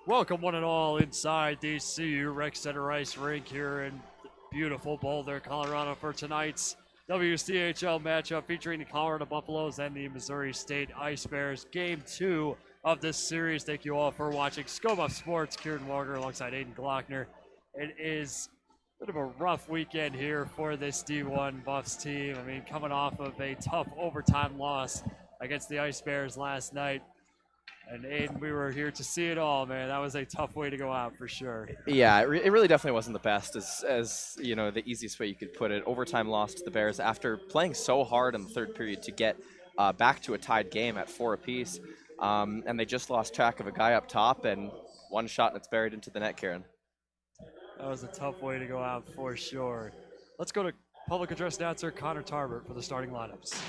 Welcome one and all inside the CU Rec Center Ice Rink here in beautiful Boulder, Colorado for tonight's WCHL matchup featuring the Colorado Buffaloes and the Missouri State Ice Bears. Game 2 of this series. Thank you all for watching. Scope Up Sports, Kieran Walker alongside Aiden Glockner. It is a bit of a rough weekend here for this D1 Buffs team. I mean, coming off of a tough overtime loss against the Ice Bears last night. And Aiden, we were here to see it all, man. That was a tough way to go out for sure. Yeah, it really definitely wasn't the best, as you know, the easiest way you could put it. Overtime loss to the Bears after playing so hard in the third period to get back to a tied game at 4 apiece, and they just lost track of a guy up top, and one shot and it's buried into the net, Kieran. That was a tough way to go out for sure. Let's go to public address announcer Connor Tarbert for the starting lineups.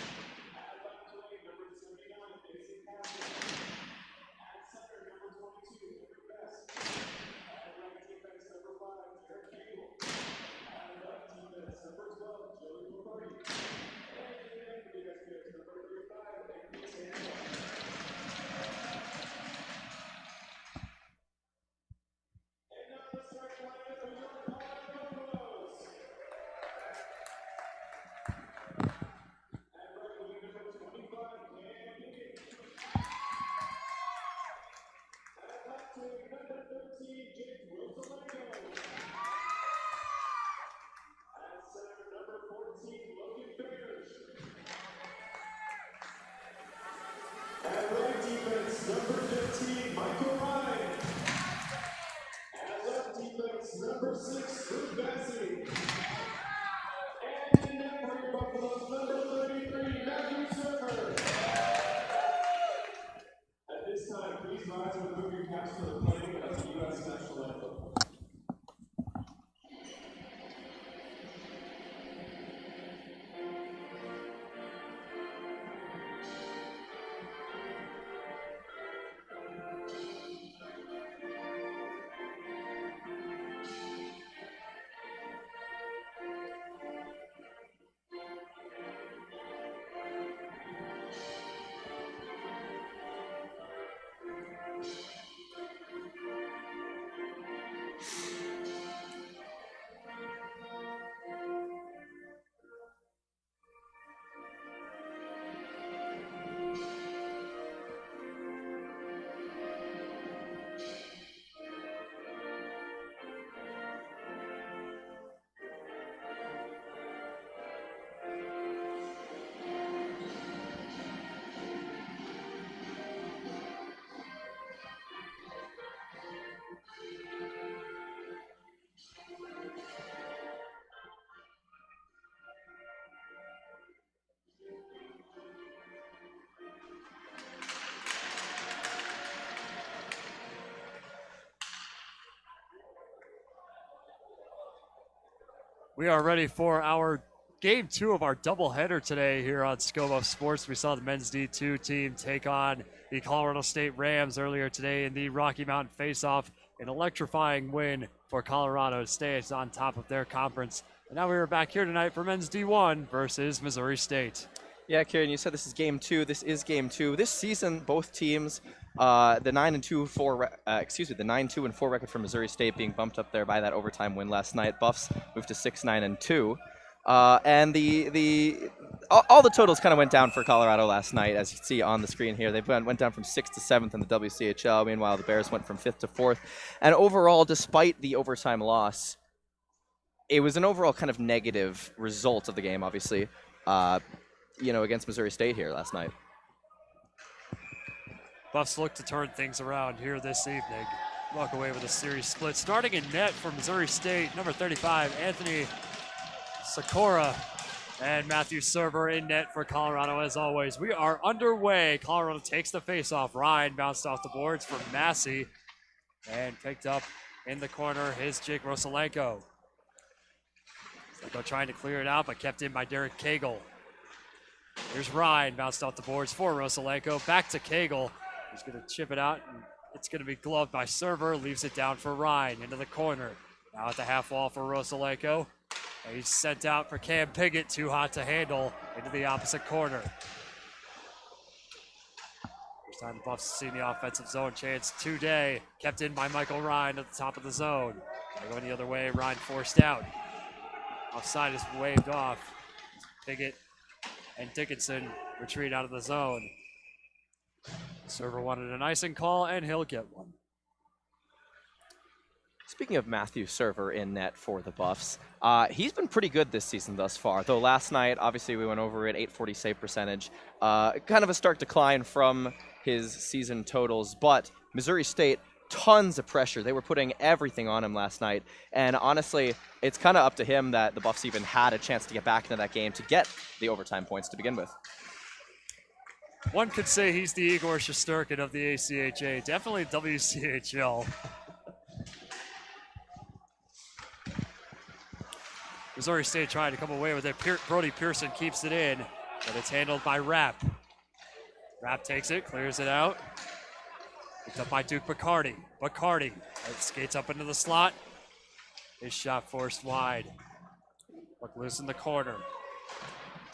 We are ready for our game 2 of our doubleheader today here on Scope Up Sports. We saw the men's D2 team take on the Colorado State Rams earlier today in the Rocky Mountain Face-Off. An electrifying win for Colorado State on top of their conference. And now we are back here tonight for men's D1 versus Missouri State. Yeah, Kieran, you said this is game 2. This is game 2. This season, both teams, the 9-2 and 4 record for Missouri State being bumped up there by that overtime win last night. Buffs moved to 6-9-2, and all the totals kind of went down for Colorado last night, as you see on the screen here. They went down from 6th to 7th in the WCHL. Meanwhile, the Bears went from 5th to 4th, and overall, despite the overtime loss, it was an overall kind of negative result of the game, obviously. Against Missouri State here last night. Buffs look to turn things around here this evening. Walk away with a series split. Starting in net for Missouri State, number 35, Anthony Sakura, and Matthew Server in net for Colorado as always. We are underway. Colorado takes the face-off. Ryan bounced off the boards for Massey and picked up in the corner his Jake Rosalenko. Rosalenko trying to clear it out, but kept in by Derek Cagle. Here's Ryan, bounced off the boards for Rosalenko. Back to Cagle. He's going to chip it out, and it's going to be gloved by Server. Leaves it down for Ryan into the corner. Now at the half wall for Rosalenko. And he's sent out for Cam Piggott, too hot to handle, into the opposite corner. First time the Buffs seen the offensive zone chance today. Kept in by Michael Ryan at the top of the zone. Going the other way, Ryan forced out. Offside is waved off. Piggott and Dickinson retreat out of the zone. Server wanted an icing call, and he'll get one. Speaking of Matthew Server in net for the Buffs, he's been pretty good this season thus far. Though last night, obviously we went over it, 840 save percentage. Kind of a stark decline from his season totals, but Missouri State, tons of pressure. They were putting everything on him last night. And honestly, it's kind of up to him that the Buffs even had a chance to get back into that game to get the overtime points to begin with. One could say he's the Igor Shesterkin of the ACHA, definitely WCHL. Missouri State trying to come away with it. Brody Pearson keeps it in, but it's handled by Rapp. Rapp takes it, clears it out. Picked up by Duke Bacardi. Bacardi skates up into the slot. His shot forced wide. Look loose in the corner.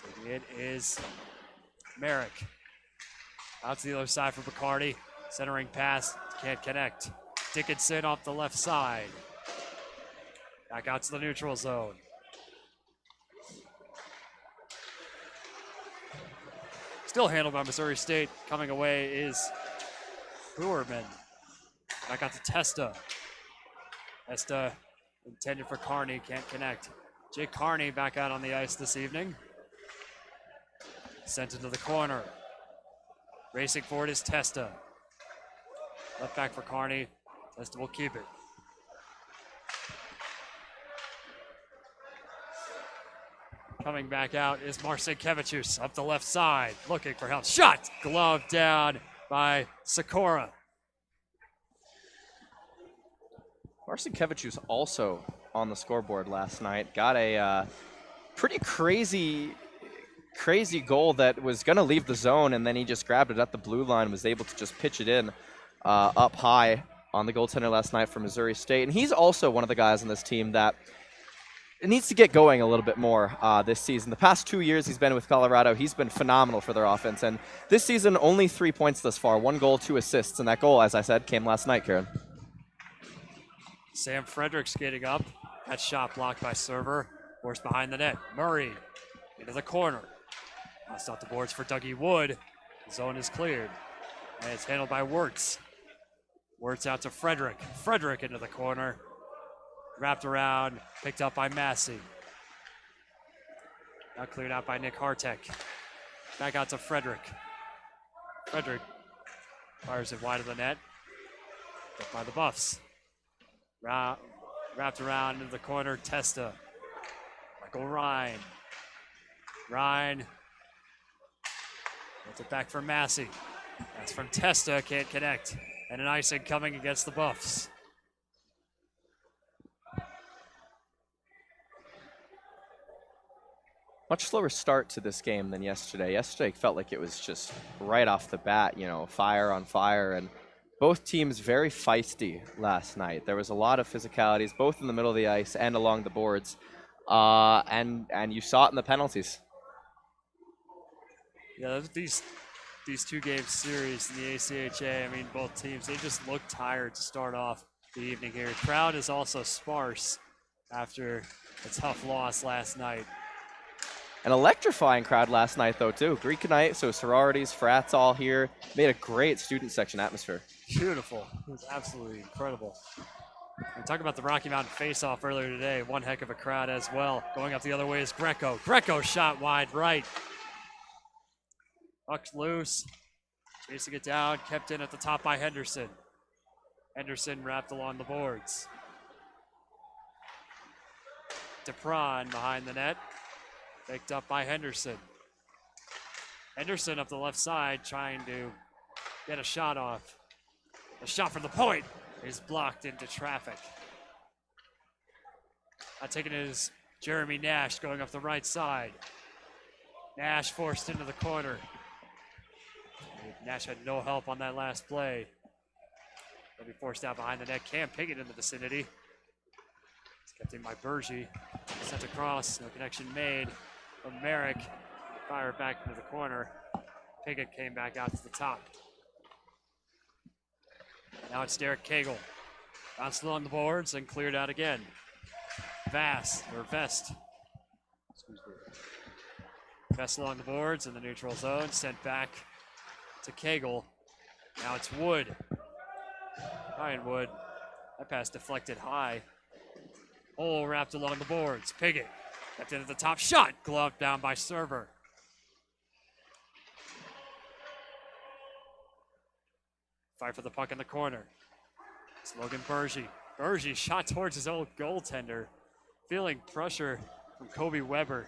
Taking it is Merrick. Out to the other side for Bacardi. Centering pass, can't connect. Dickinson off the left side. Back out to the neutral zone. Still handled by Missouri State. Coming away is Brewerman. Back out to Testa. Testa intended for Carney, can't connect. Jake Carney back out on the ice this evening. Sent into the corner. Racing forward is Testa. Left back for Carney. Testa will keep it. Coming back out is Marcinkevičius up the left side, looking for help. Shot! Glove down by Sikora. Marcinkevičius also on the scoreboard last night. Got a pretty crazy goal that was going to leave the zone, and then he just grabbed it at the blue line, was able to just pitch it in up high on the goaltender last night for Missouri State. And he's also one of the guys on this team that it needs to get going a little bit more this season. The past 2 years he's been with Colorado, he's been phenomenal for their offense. And this season, only 3 points thus far, 1 goal, 2 assists. And that goal, as I said, came last night, Karen. Sam Frederick skating up. That shot blocked by Server. Forced behind the net. Murray into the corner. Lost off the boards for Dougie Wood. The zone is cleared. And it's handled by Wirtz. Wirtz out to Frederick. Frederick into the corner. Wrapped around, picked up by Massey. Now cleared out by Nick Hartek. Back out to Frederick. Frederick fires it wide of the net. Picked by the Buffs. Wrapped around into the corner, Testa. Michael Ryan. Ryan puts it back for Massey. That's from Testa, can't connect. And an icing coming against the Buffs. Much slower start to this game than yesterday. Yesterday felt like it was just right off the bat, fire on fire, and both teams very feisty last night. There was a lot of physicalities, both in the middle of the ice and along the boards, and you saw it in the penalties. Yeah, these 2-game series in the ACHA, I mean, both teams, they just look tired to start off the evening here. Crowd is also sparse after a tough loss last night. An electrifying crowd last night, though, too. Greek night, so sororities, frats all here. Made a great student section atmosphere. Beautiful. It was absolutely incredible. And talk about the Rocky Mountain face-off earlier today. One heck of a crowd as well. Going up the other way is Greco. Greco shot wide right. Puck's loose. Chasing it down. Kept in at the top by Henderson. Henderson wrapped along the boards. DePron behind the net. Picked up by Henderson. Henderson up the left side trying to get a shot off. The shot from the point is blocked into traffic. Taking it is Jeremy Nash going up the right side. Nash forced into the corner. Nash had no help on that last play. He'll be forced out behind the net. Cam Piggott in the vicinity. It's kept in by Bergy. Sent across, no connection made from Merrick. Fire back into the corner. Piggott came back out to the top. Now it's Derek Cagle. Bounced along the boards and cleared out again. Vest. Excuse me. Vest along the boards in the neutral zone. Sent back to Cagle. Now it's Wood. Ryan Wood. That pass deflected high. Hole wrapped along the boards. Piggott. Kept it at the top. Shot. Gloved down by Server. Fight for the puck in the corner. It's Logan Bergy. Bergy shot towards his old goaltender. Feeling pressure from Kobe Weber.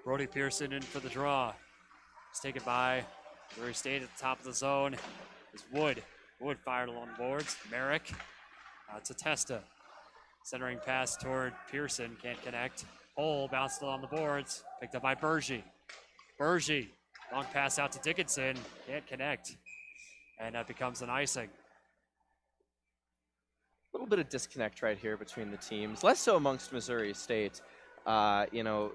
Brody Pearson in for the draw. It's taken by Missouri State at the top of the zone. Is Wood. Wood fired along the boards. Merrick. To Testa. Centering pass toward Pearson. Can't connect. Hole bounced along the boards. Picked up by Bergy. Bergy. Long pass out to Dickinson. Can't connect. And that becomes an icing. A little bit of disconnect right here between the teams. Less so amongst Missouri State. You know,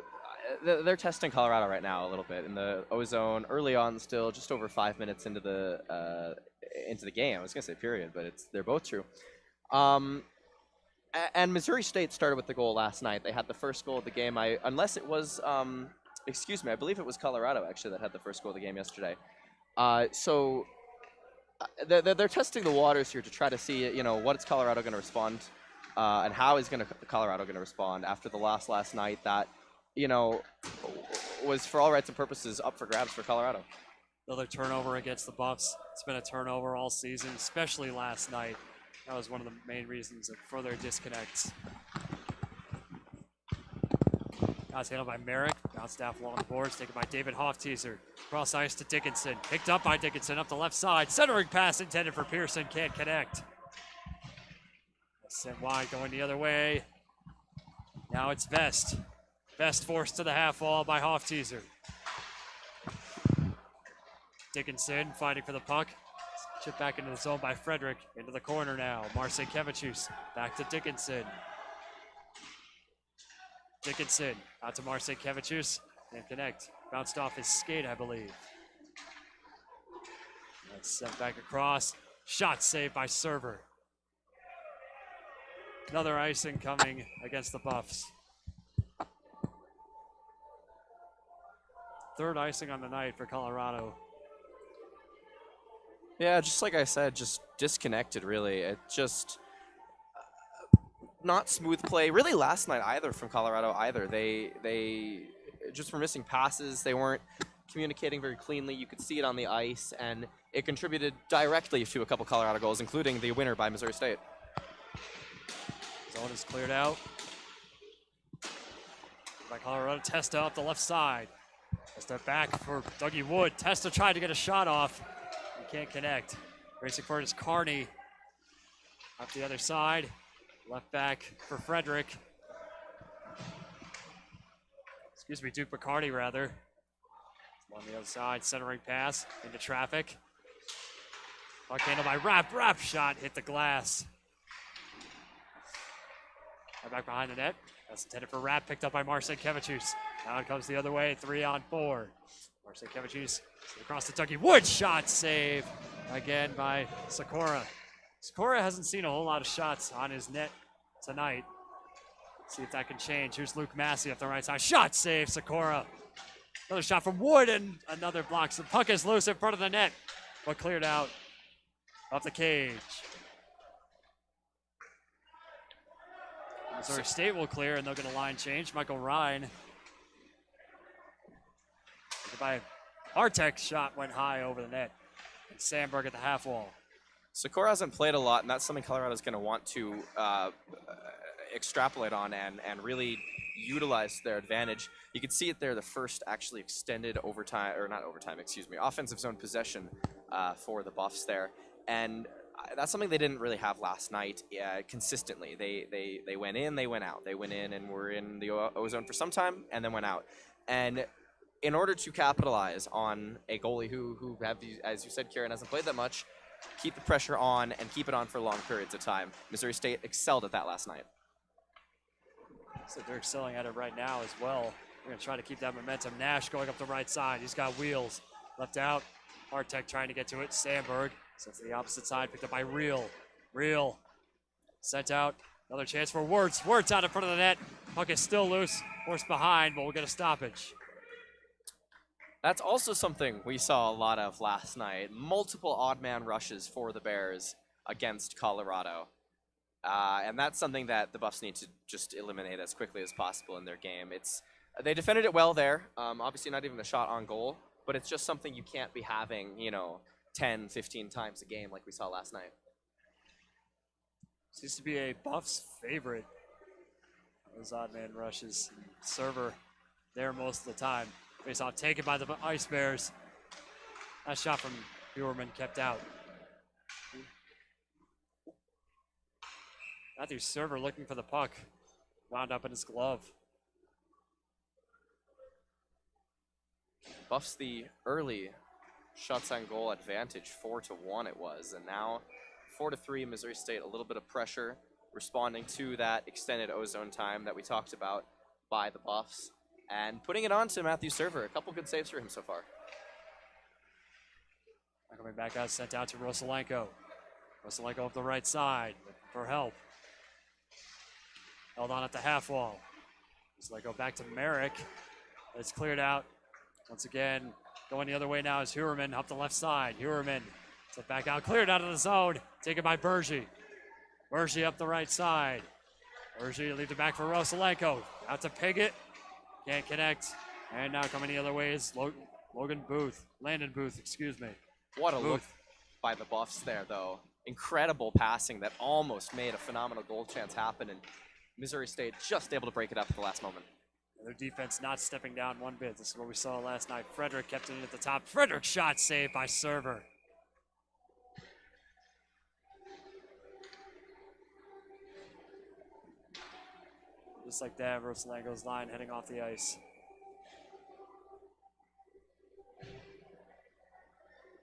they're testing Colorado right now a little bit in the O-zone early on. Still, just over 5 minutes into the game. I was gonna say period, but they're both true. And Missouri State started with the goal last night. They had the first goal of the game. Unless it was, excuse me, I believe it was Colorado actually that had the first goal of the game yesterday. So they're testing the waters here to try to see, you know, what is Colorado going to respond, and how is Colorado going to respond after the loss last night that, you know, was for all rights and purposes up for grabs for Colorado. Another turnover against the Buffs. It's been a turnover all season, especially last night. That was one of the main reasons for their disconnects. That's handled by Merrick. Bounced down along the boards, taken by David Hofteaser. Cross ice to Dickinson. Picked up by Dickinson up the left side. Centering pass intended for Pearson. Can't connect. Sent wide, going the other way. Now it's Vest. Vest forced to the half wall by Hofteaser. Dickinson fighting for the puck. Chip back into the zone by Frederick. Into the corner now. Marcin Kevichus. Back to Dickinson. Dickinson out to Marcin Kevichus. Can't connect. Bounced off his skate, I believe. That's sent back across. Shot saved by Server. Another icing coming against the Buffs. Third icing on the night for Colorado. Yeah, just like I said, just disconnected, really. It just not smooth play, really, last night either from Colorado either. They just were missing passes. They weren't communicating very cleanly. You could see it on the ice, and it contributed directly to a couple Colorado goals, including the winner by Missouri State. Zone is cleared out by Colorado. Testa up the left side. Testa back for Dougie Wood. Testa tried to get a shot off. He can't connect. Racing for it is Carney. Up the other side. Left back for Frederick. Excuse me, Duke McCarty, rather. On the other side, centering pass into traffic. Puck handled by Rapp. Rapp shot hit the glass. Right back behind the net. That's intended for Rapp, picked up by Marcin Kevichus. Now it comes the other way, 3-on-4. Marcin Kevichus across to Dougie Wood. Shot save again by Sikora. Sikora hasn't seen a whole lot of shots on his net tonight. See if that can change. Here's Luke Massey up the right side. Shot save, Sikora. Another shot from Wood and another block. So the puck is loose in front of the net, but cleared out off the cage. Missouri State will clear, and they'll get a line change. Michael Ryan. By Artek's shot went high over the net. And Sandberg at the half wall. Sikora hasn't played a lot, and that's something Colorado's going to want to extrapolate on and really utilize to their advantage. You can see it there, the first actually extended overtime, or not overtime, excuse me, offensive zone possession for the Buffs there. And That's something they didn't really have last night consistently. They went in, they went out. They went in and were in the ozone for some time and then went out. And in order to capitalize on a goalie who have, as you said, Kieran, hasn't played that much, keep the pressure on and keep it on for long periods of time. Missouri State excelled at that last night. So they're excelling at it right now as well. We're going to try to keep that momentum. Nash going up the right side. He's got wheels. Left out. Artek trying to get to it. Sandberg. So it's the opposite side. Picked up by Real. Real. Sent out. Another chance for Wirtz. Wirtz out in front of the net. Puck is still loose. Horse behind, but we'll get a stoppage. That's also something we saw a lot of last night. Multiple odd man rushes for the Bears against Colorado. And that's something that the Buffs need to just eliminate as quickly as possible in their game. They defended it well there. Obviously not even a shot on goal, but it's just something you can't be having, 10, 15 times a game like we saw last night. Seems to be a Buffs favorite. Those odd man rushes. Server there most of the time. Face off taken by the Ice Bears. That shot from Buerman kept out. Matthew Server looking for the puck. Wound up in his glove. Buffs the early shots on goal advantage, 4-1 it was, and now 4-3 Missouri State. A little bit of pressure responding to that extended ozone time that we talked about by the Buffs, and putting it on to Matthew Server. A couple good saves for him so far. Coming back out, sent out to Rosalenko. Rosalenko up the right side for help. Held on at the half wall. Rosalenko back to Merrick. It's cleared out. Once again, going the other way now is Huerman up the left side. Huerman set back out, cleared out of the zone. Taken by Bergy. Bergy up the right side. Bergy leaves it back for Rosalenko. Out to Piggott. Can't connect. And now coming the other way is Landon Booth, excuse me. What a look by the Buffs there, though. Incredible passing that almost made a phenomenal goal chance happen, and Missouri State just able to break it up at the last moment. Their defense not stepping down one bit. This is what we saw last night. Frederick kept it in at the top. Frederick shot saved by Server. Just like that, Rosalenko's line heading off the ice.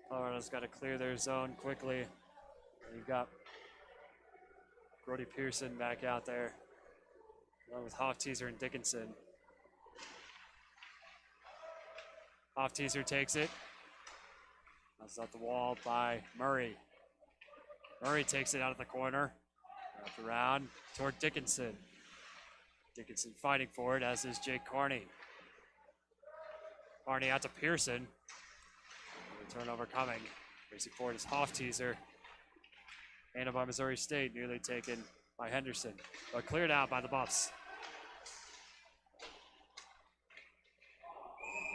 Colorado's got to clear their zone quickly. And you've got Brody Pearson back out there, along with Hofteaser and Dickinson. Hofteaser takes it. That's out the wall by Murray. Murray takes it out of the corner. Wrapped around toward Dickinson. Dickinson fighting for it, as is Jake Carney. Carney out to Pearson. Turnover coming. Racing forward is Hofteaser. Handled by Missouri State, nearly taken by Henderson, but cleared out by the Buffs.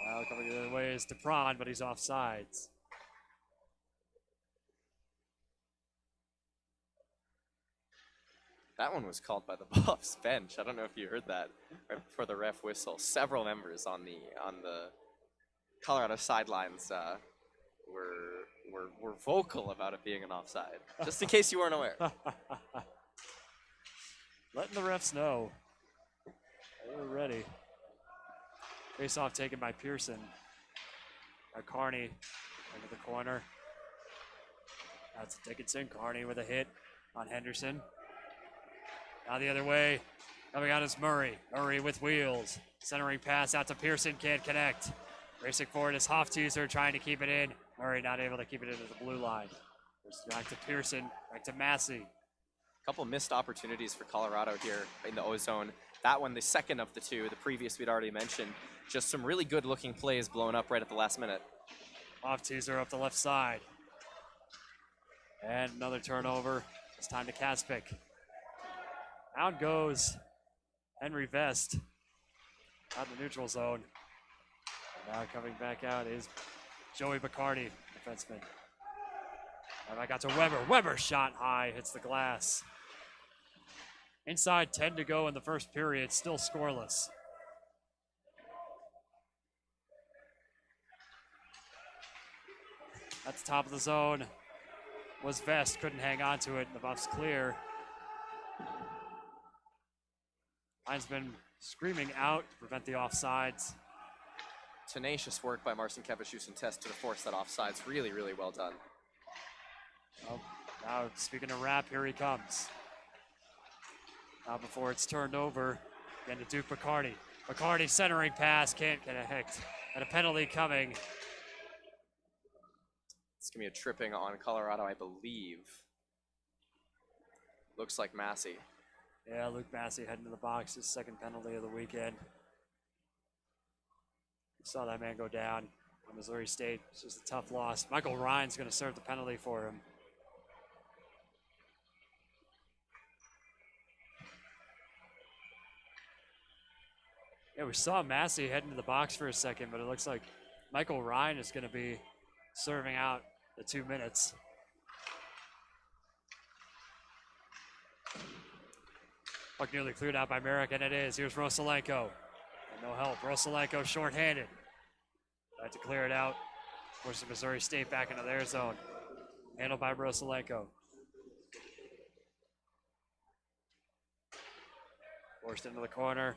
Now coming the other way is DePron, but he's offsides. That one was called by the Buffs bench. I don't know if you heard that right before the ref whistle. Several members on the Colorado sidelines were vocal about it being an offside, just in case you weren't aware. Letting the refs know. They were ready. Face off taken by Pearson. By Carney into the corner. That's Dickinson. Carney with a hit on Henderson. Now the other way. Coming out is Murray. Murray with wheels. Centering pass out to Pearson. Can't connect. Racing forward is Hofteaser trying to keep it in. Murray not able to keep it into the blue line. Back to Pearson. Back to Massey. A couple missed opportunities for Colorado here in the ozone. That one, the second of the two. The previous we'd already mentioned. Just some really good looking plays blown up right at the last minute. Hofteaser up the left side. And another turnover. It's time to Kaspick. Out goes Henry Vest out in the neutral zone. And now coming back out is Joey Bacardi, defenseman. And I got to Weber. Weber shot high, hits the glass. Inside 10 to go in the first period, still scoreless. At the top of the zone. was Vest, couldn't hang on to it, and the Buffs clear. Linesman screaming out to prevent the offsides. Tenacious work by Marcinkiewicz and Test to force that offsides. Really, really well done. Well, now, speaking of Rap, here he comes. Now before it's turned over, again to Duke Bacardi. Bacardi centering pass, can't get a hit. And a penalty coming. It's going to be a tripping on Colorado, I believe. Looks like Massey. Yeah, Luke Massey heading to the box, his second penalty of the weekend. Saw that man go down on Missouri State. It's just a tough loss. Michael Ryan's going to serve the penalty for him. Yeah, we saw Massey heading to the box for a second, but it looks like Michael Ryan is going to be serving out the 2 minutes. Puck nearly cleared out by Merrick, and it is. Here's Rosalenko. And no help. Rosalenko shorthanded. Tried to clear it out. Forcing Missouri State back into their zone. Handled by Rosalenko. Forced into the corner.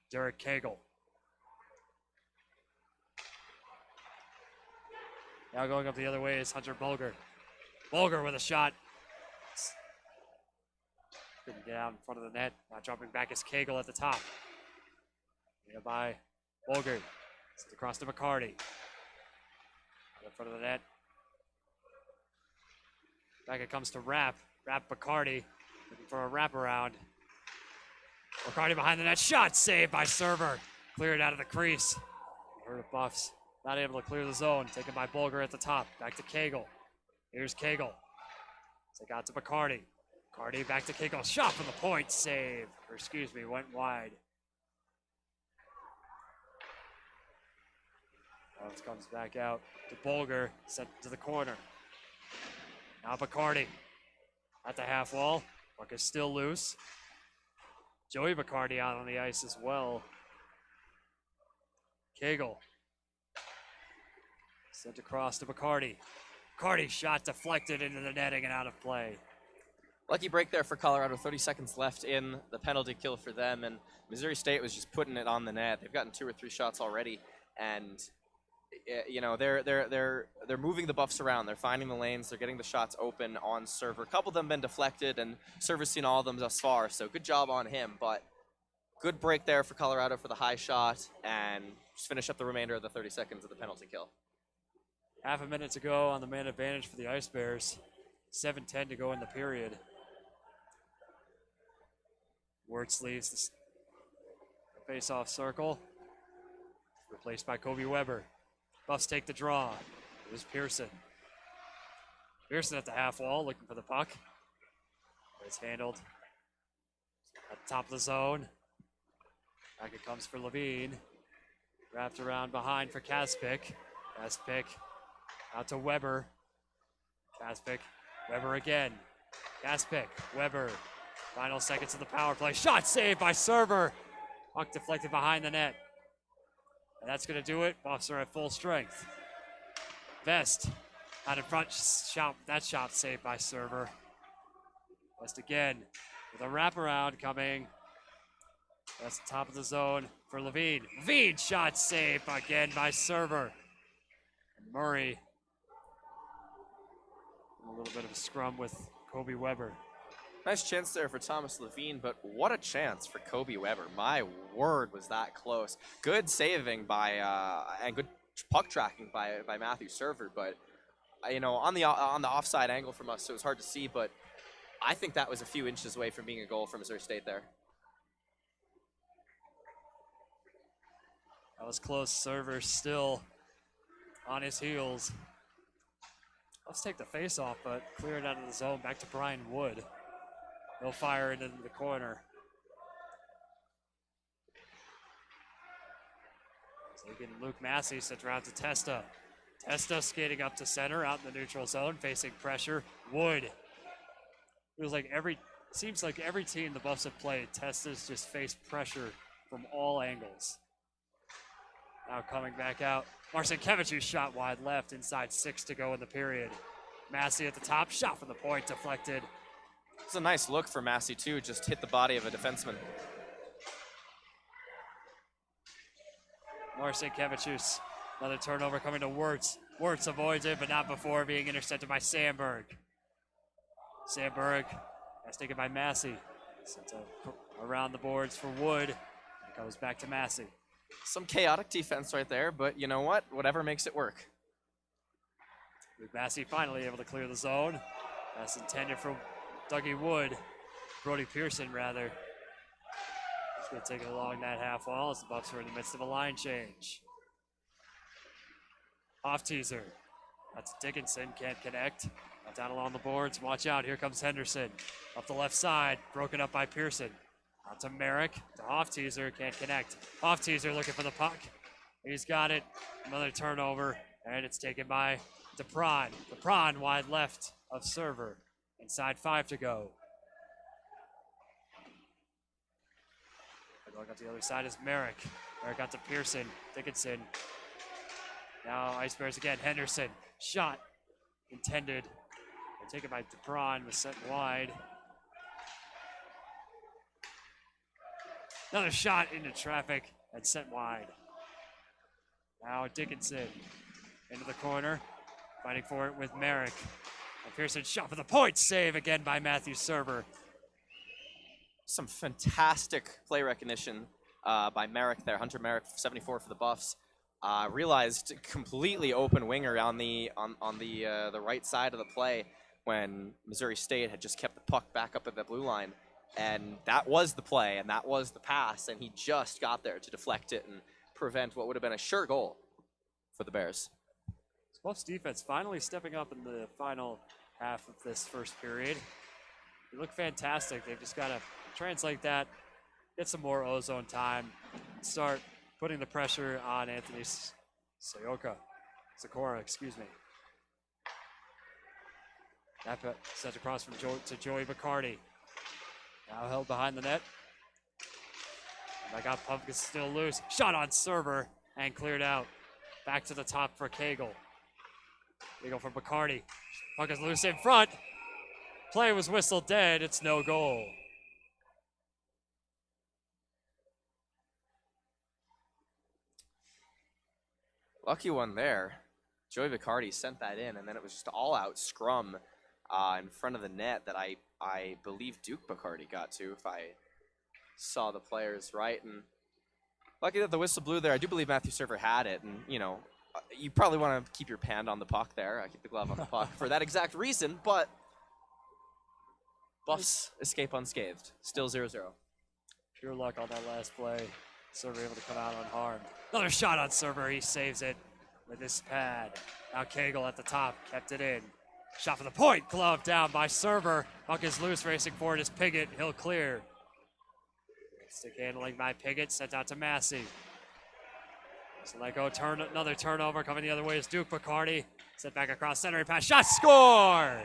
Derek Cagle. Now going up the other way is Hunter Bulger. Bulger with a shot. Couldn't get out in front of the net. Now dropping back is Cagle at the top. By Bulger. Sent across to McCarty. In front of the net. Back it comes to Rapp. Rapp Bacardi. Looking for a wraparound. McCarty behind the net. Shot saved by Server. Cleared out of the crease. Heard of Buffs. Not able to clear the zone. Taken by Bulger at the top. Back to Cagle. Here's Cagle. Take out to McCarty. McCarty back to Cagle. Shot from the point. Save. Or excuse me, went wide. Now it comes back out to Bulger. Sent to the corner. Now Bacardi. At the half wall. Puck is still loose. Joey Bacardi out on the ice as well. Cagle. Sent across to Bacardi. Bacardi shot deflected into the netting and out of play. Lucky break there for Colorado. 30 seconds left in the penalty kill for them, and Missouri State was just putting it on the net. They've gotten 2 or 3 shots already, and you know they're moving the Buffs around. They're finding the lanes. They're getting the shots open on Server. A couple of them been deflected, and Server's seen all of them thus far. So good job on him. But good break there for Colorado for the high shot, and just finish up the remainder of the 30 seconds of the penalty kill. Half a minute to go on the man advantage for the Ice Bears. 7:10 to go in the period. Wirtz leaves the face-off circle. Replaced by Kobe Weber. Buffs take the draw. Here's Pearson. Pearson at the half wall looking for the puck. It's handled at the top of the zone. Back it comes for Levine. Wrapped around behind for Kaspic. Kaspic out to Weber. Kaspic. Weber again. Kaspic. Weber. Final seconds of the power play. Shot saved by Server. Puck deflected behind the net. And that's going to do it. Buffs are at full strength. Vest out in front. That shot saved by Server. Vest again with a wraparound coming. That's the top of the zone for Levine. Levine shot saved again by Server. And Murray. A little bit of a scrum with Kobe Weber. Nice chance there for Thomas Levine, but what a chance for Kobe Weber. My word, was that close. Good saving by and good puck tracking by Matthew Server, but you know, on the offside angle from us, so it was hard to see, but I think that was a few inches away from being a goal for Missouri State there. That was close. Server still on his heels. Let's take the face off, but clear it out of the zone. Back to Brian Wood. They'll fire it into the corner. Taking Luke Massey, sent around to Testa. Testa skating up to center, out in the neutral zone, facing pressure. Wood. Seems like every team the Buffs have played, Testa's just faced pressure from all angles. Now coming back out. Marcinkiewicz shot wide left, inside 6 to go in the period. Massey at the top, shot from the point, deflected. It's a nice look for Massey too, just hit the body of a defenseman. Marcinkevichus, another turnover coming to Wirtz. Wirtz avoids it, but not before being intercepted by Sandberg. Sandberg, that's taken by Massey. Sent around the boards for Wood. It goes back to Massey. Some chaotic defense right there, but you know what? Whatever makes it work. With Massey finally able to clear the zone. That's intended for Dougie Wood. Brody Pearson, rather. He's going to take it along that half wall as the Buffs are in the midst of a line change. Off teaser. That's Dickinson, can't connect. Down along the boards, watch out, here comes Henderson. Up the left side, broken up by Pearson. Out to Merrick, to off teaser, can't connect. Off teaser looking for the puck. He's got it, another turnover, and it's taken by DePron. DePron wide left of server. Inside 5 to go. Going up the other side is Merrick. Merrick out to Pearson, Dickinson. Now Ice Bears again, Henderson. Shot intended. Taken by DePron, was sent wide. Another shot into traffic and sent wide. Now Dickinson into the corner, fighting for it with Merrick. And Pearson shot for the point, save again by Matthew Server. Some fantastic play recognition by Merrick there. Hunter Merrick, 74 for the Buffs. Realized completely open winger on the right side of the play when Missouri State had just kept the puck back up at the blue line. And that was the play, and that was the pass, and he just got there to deflect it and prevent what would have been a sure goal for the Bears. Buffs defense finally stepping up in the final half of this first period. They look fantastic. They've just got to translate that, get some more ozone time, start putting the pressure on Anthony Sikora, excuse me. That sent across from to Joey Bacardi. Now held behind the net. And I got Pumpkin still loose. Shot on Server and cleared out. Back to the top for Cagle. Cagle for Bacardi. Puck is loose in front. Play was whistled dead. It's no goal. Lucky one there. Joey Bacardi sent that in, and then it was just all-out scrum in front of the net that I believe Duke Bacardi got to, if I saw the players right. And lucky that the whistle blew there. I do believe Matthew Server had it, and you know, you probably want to keep your hand on the puck there, keep the glove on the puck for that exact reason, but Buffs escape unscathed. Still 0-0. Pure luck on that last play. Server able to come out unharmed. Another shot on Server. He saves it with his pad. Now Cagle at the top. Kept it in. Shot for the point. Glove down by Server. Puck is loose. Racing forward is Piggott. He'll clear. Stick handling by Piggott. Sent out to Massey. So let go. Another turnover. Coming the other way is Duke Bacardi. Sent back across center. Pass. Shot. Score!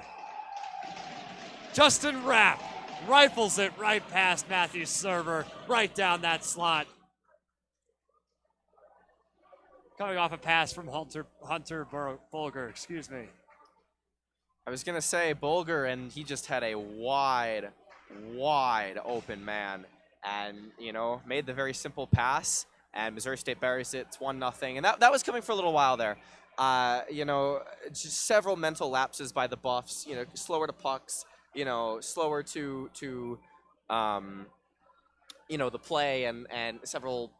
Justin Rapp rifles it right past Matthew Server. Right down that slot. Coming off a pass from Hunter Bulger, excuse me. I was going to say Bulger, and he just had a wide open man and, you know, made the very simple pass, and Missouri State buries it. It's 1-0, and that was coming for a little while there. You know, just several mental lapses by the Buffs, you know, slower to pucks, you know, slower to you know, the play, and several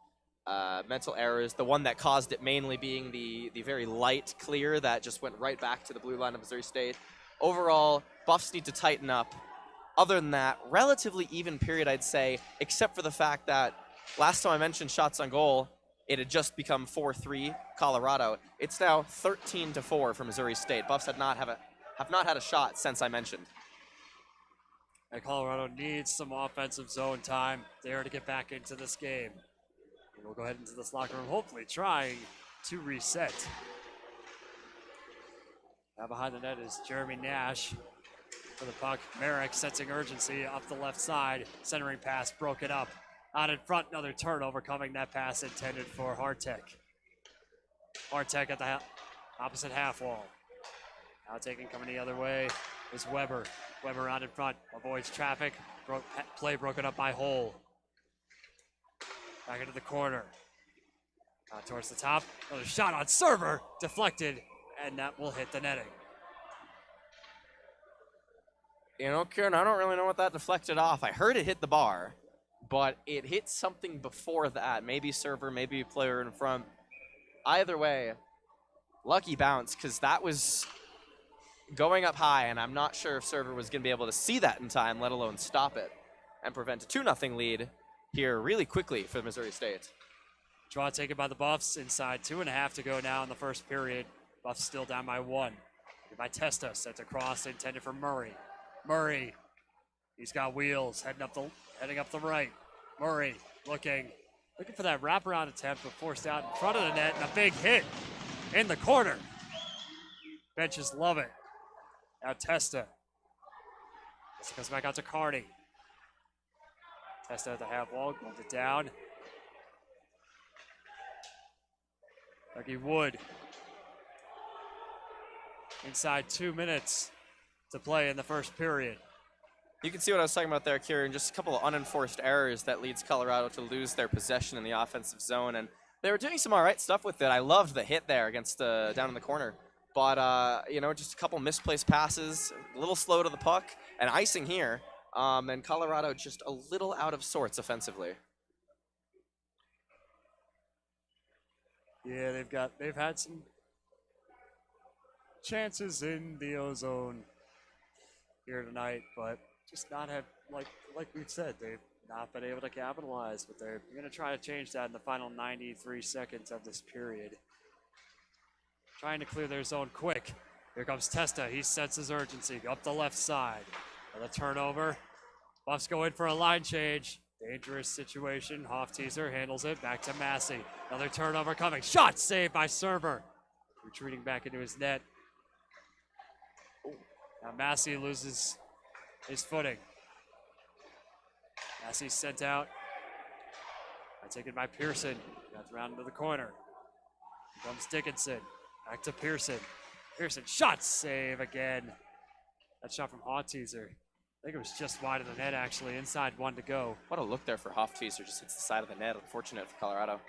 mental errors. The one that caused it mainly being the very light clear that just went right back to the blue line of Missouri State. Overall, Buffs need to tighten up. Other than that, relatively even period, I'd say, except for the fact that last time I mentioned shots on goal, it had just become 4-3 Colorado. It's now 13-4 for Missouri State. Buffs have not had a shot since I mentioned. And Colorado needs some offensive zone time there to get back into this game. And we'll go ahead into this locker room, hopefully trying to reset. Now behind the net is Jeremy Nash for the puck. Merrick sensing urgency up the left side. Centering pass broken up. Out in front, another turnover coming. That pass intended for Hartek. Hartek at the opposite half wall. Now taking coming the other way is Weber. Weber out in front, avoids traffic. Play broken up by Hole. Back into the corner. Towards the top. Another shot on server. Deflected, and that will hit the netting. You know, Kieran, I don't really know what that deflected off. I heard it hit the bar, but it hit something before that. Maybe server, maybe player in front. Either way, lucky bounce, because that was going up high, and I'm not sure if server was going to be able to see that in time, let alone stop it, and prevent a 2-0 lead here really quickly for Missouri State. Draw taken by the Buffs. Inside 2.5 to go now in the first period. Buffs still down by 1. By Testa, sent across, intended for Murray. Murray, he's got wheels, heading up the right. Murray looking for that wraparound attempt, but forced out in front of the net, and a big hit in the corner. Benches love it. Now Testa. This comes back out to Carney. Testa at the half wall, moved it down. Dougie Wood. Inside 2 minutes to play in the first period. You can see what I was talking about there, Kieran. Just a couple of unenforced errors that leads Colorado to lose their possession in the offensive zone, and they were doing some all right stuff with it. I loved the hit there against down in the corner, but you know, just a couple misplaced passes, a little slow to the puck, and icing here, and Colorado just a little out of sorts offensively. Yeah, they've had some chances in the ozone here tonight, but just not have, like we've said, they've not been able to capitalize, but they're going to try to change that in the final 93 seconds of this period. Trying to clear their zone quick. Here comes Testa. He senses urgency up the left side. Another turnover. Buffs go in for a line change. Dangerous situation. Hofteaser handles it. Back to Massey. Another turnover coming. Shot saved by server. Retreating back into his net. Now Massey loses his footing. Massey sent out. Taken by Pearson. Got around into the corner. Here comes Dickinson. Back to Pearson. Pearson shot save again. That shot from Hofteaser. I think it was just wide of the net, actually. Inside 1 to go. What a look there for Hofteaser. Just hits the side of the net. Unfortunate for Colorado.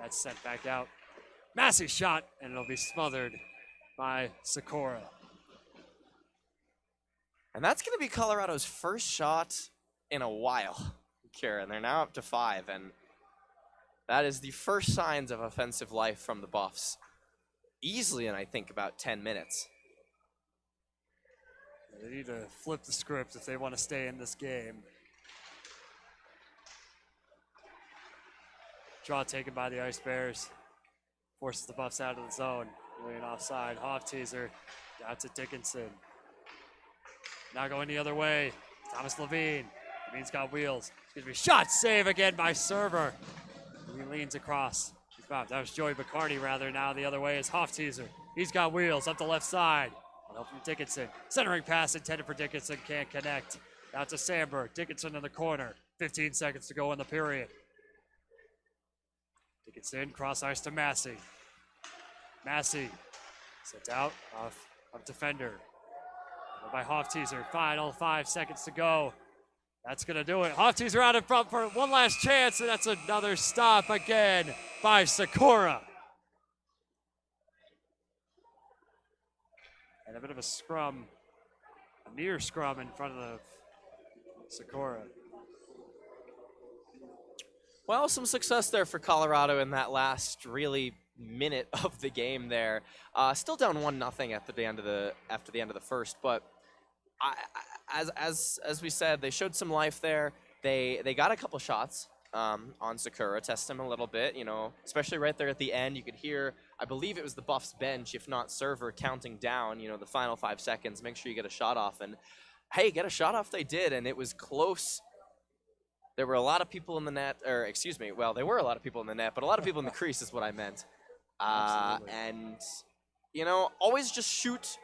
That's sent back out. Massey shot, and it'll be smothered by Sikora. And that's going to be Colorado's first shot in a while, Kieran. They're now up to 5, and that is the first signs of offensive life from the Buffs. Easily in, I think, about 10 minutes. They need to flip the script if they want to stay in this game. Draw taken by the Ice Bears. Forces the Buffs out of the zone. Going offside. Hofteaser out to Dickinson. Now going the other way. Thomas Levine. Levine's got wheels. Excuse me. Shot save again by server. He leans across. That was Joey Bacardi, rather. Now the other way is Hofteaser. He's got wheels up the left side. Help from Dickinson. Centering pass intended for Dickinson. Can't connect. Out to Sandberg. Dickinson in the corner. 15 seconds to go in the period. Dickinson cross ice to Massey. Massey sent out of defender. By Hofteaser. Final 5 seconds to go. That's going to do it. Hofteaser out in front for one last chance, and that's another stop again by Sikora. And a bit of a scrum, a near scrum in front of Sikora. Well, some success there for Colorado in that last really minute of the game there. Still down 1-0 after the end of the first, but as we said, they showed some life there. They got a couple shots on Sakura, test him a little bit, you know, especially right there at the end. You could hear, I believe it was the Buffs bench, if not server, counting down, you know, the final 5 seconds. Make sure you get a shot off, and hey, get a shot off they did, and it was close. There were a lot of people in the net, or excuse me, well, there were a lot of people in the net, but a lot of people in the crease is what I meant. And, you know, always just shoot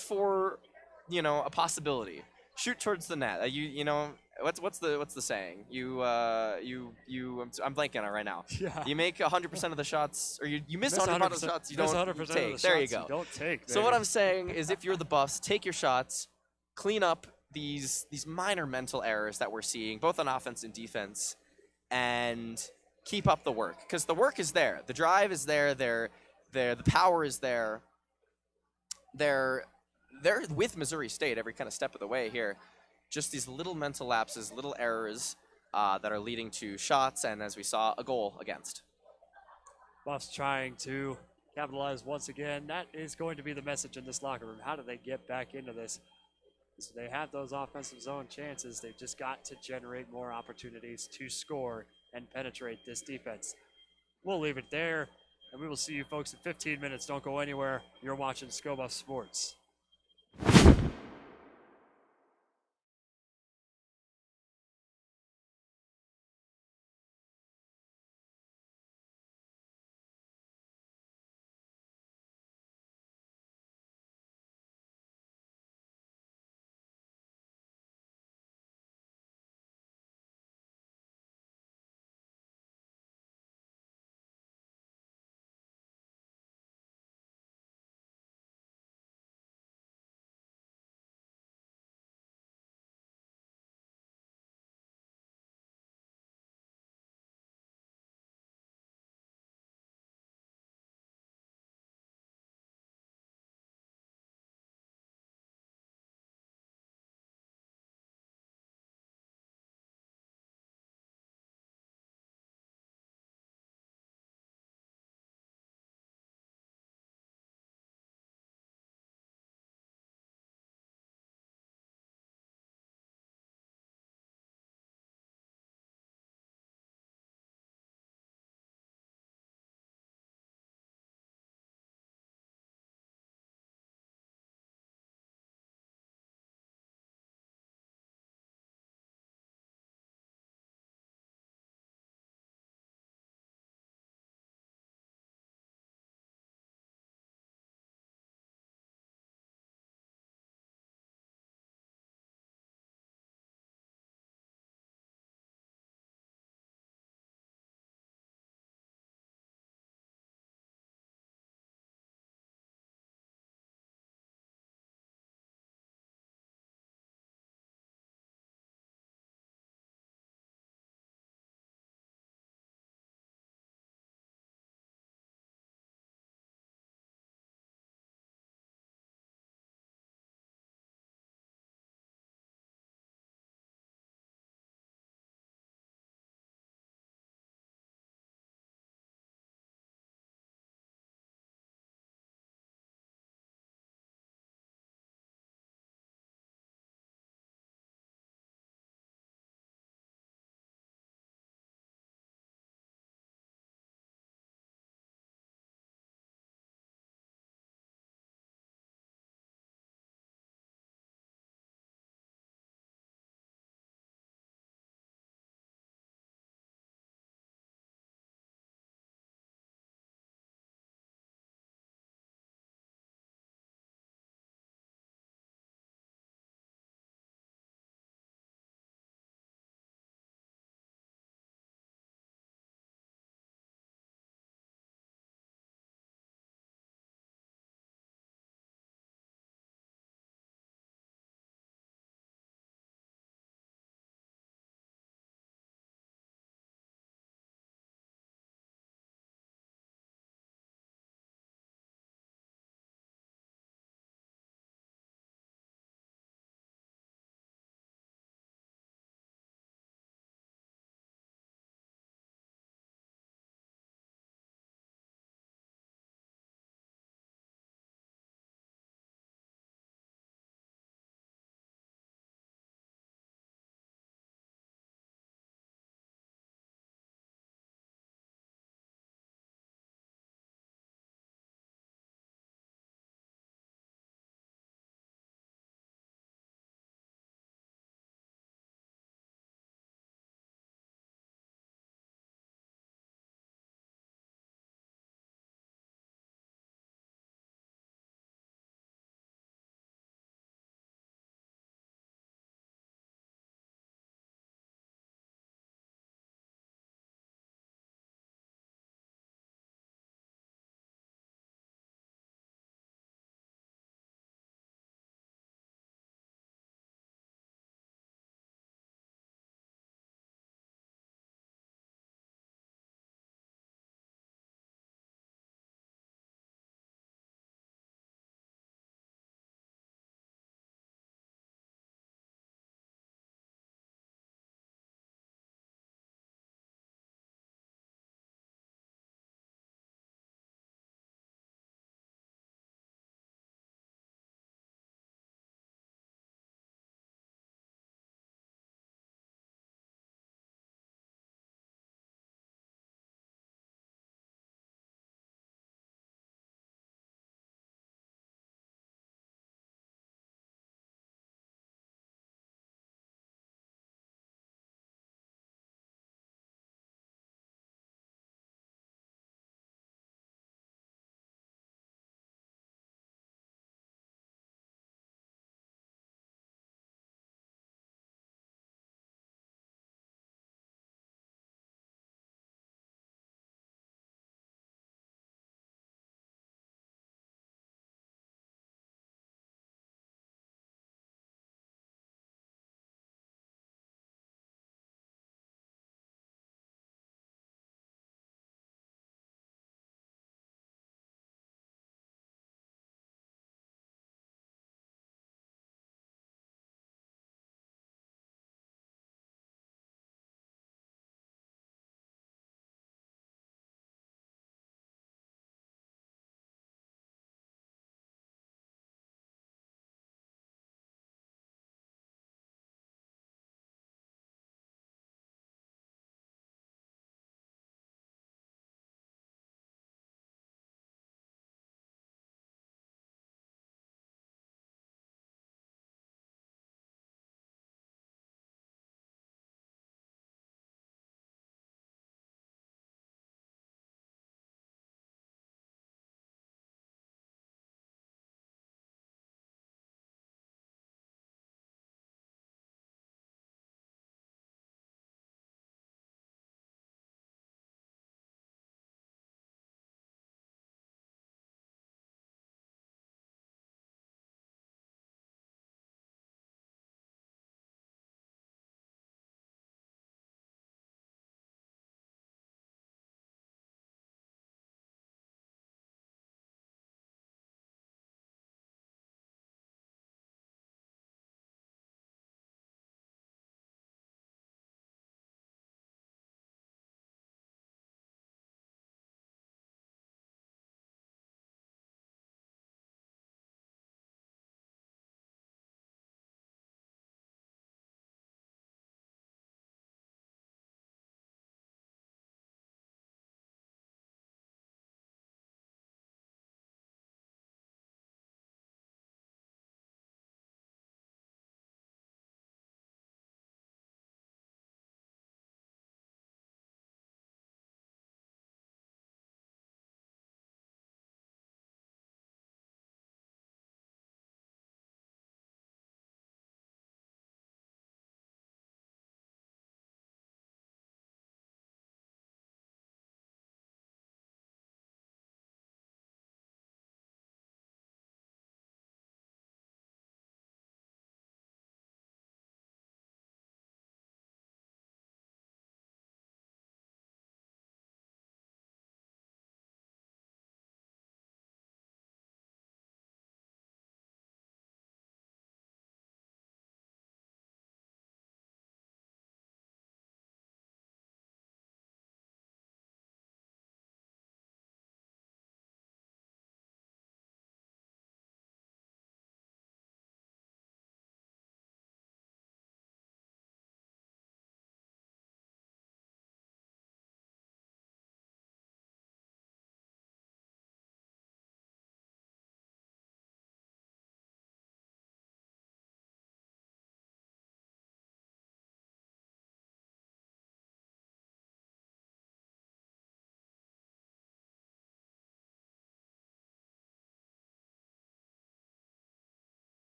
for, you know, a possibility. Shoot towards the net. You know, what's the saying? I'm blanking on it right now. Yeah. You make 100% of the shots, or you miss 100% of the shots you miss don't 100% take. of the There you shots go. don't take. So what baby. I'm saying is, if you're the Buffs, take your shots, clean up these minor mental errors that we're seeing, both on offense and defense, and keep up the work, because the work is there, the drive is there, the power is there. They're with Missouri State every kind of step of the way here. Just these little mental lapses, little errors that are leading to shots, and as we saw, a goal against. Buffs trying to capitalize once again. That is going to be the message in this locker room. How do they get back into this? So they have those offensive zone chances. They've just got to generate more opportunities to score and penetrate this defense. We'll leave it there, and we will see you folks in 15 minutes. Don't go anywhere. You're watching ScoBuff Sports.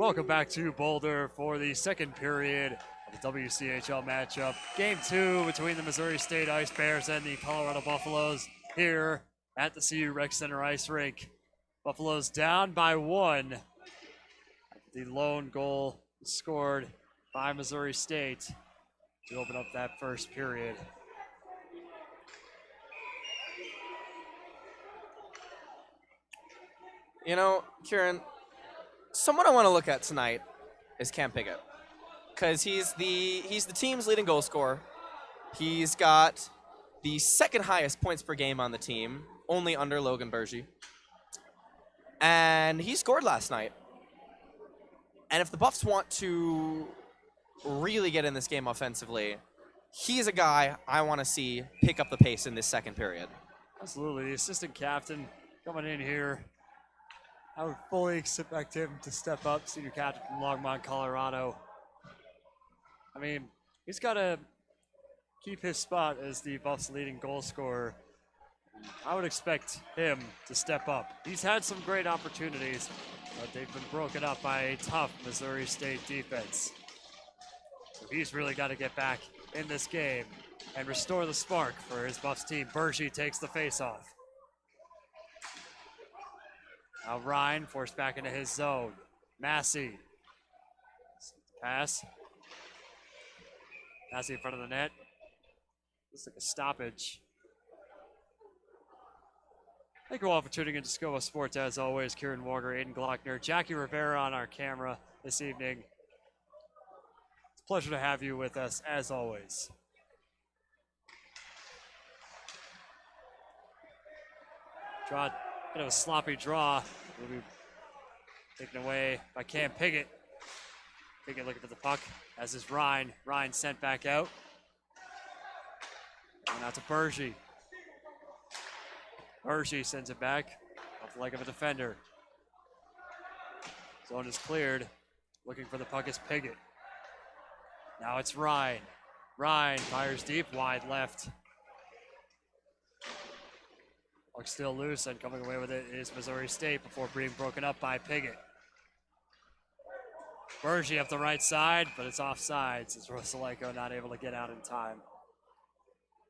Welcome back to Boulder for the second period of the WCHL matchup. Game 2 between the Missouri State Ice Bears and the Colorado Buffaloes here at the CU Rec Center Ice Rink. Buffaloes down by 1. The lone goal scored by Missouri State to open up that first period. You know, Kieran, someone I want to look at tonight is Cam Piggott, because he's the team's leading goal scorer. He's got the second highest points per game on the team, only under Logan Bergy. And he scored last night. And if the Buffs want to really get in this game offensively, he's a guy I want to see pick up the pace in this second period. Absolutely. The assistant captain coming in here. I would fully expect him to step up, senior captain from Longmont, Colorado. I mean, he's got to keep his spot as the Buffs' leading goal scorer. I would expect him to step up. He's had some great opportunities, but they've been broken up by a tough Missouri State defense. So he's really got to get back in this game and restore the spark for his Buffs team. Bergy takes the face-off. Now Ryan forced back into his zone. Massey. Pass. Massey in front of the net. Looks like a stoppage. Thank you all for tuning in to SCOA Sports. As always, Kieran Warner, Aiden Glockner, Jackie Rivera on our camera this evening. It's a pleasure to have you with us, as always. Draw. Bit of a sloppy draw. Will be taken away by Cam Piggott. Piggott looking for the puck, as is Ryan. Ryan sent back out. And out to Bergy. Bergy sends it back off the leg of a defender. Zone is cleared. Looking for the puck is Piggott. Now it's Ryan. Ryan fires deep, wide left. Puck still loose, and coming away with it is Missouri State before being broken up by Piggott. Bergy up the right side, but it's offside since Rosaleko not able to get out in time.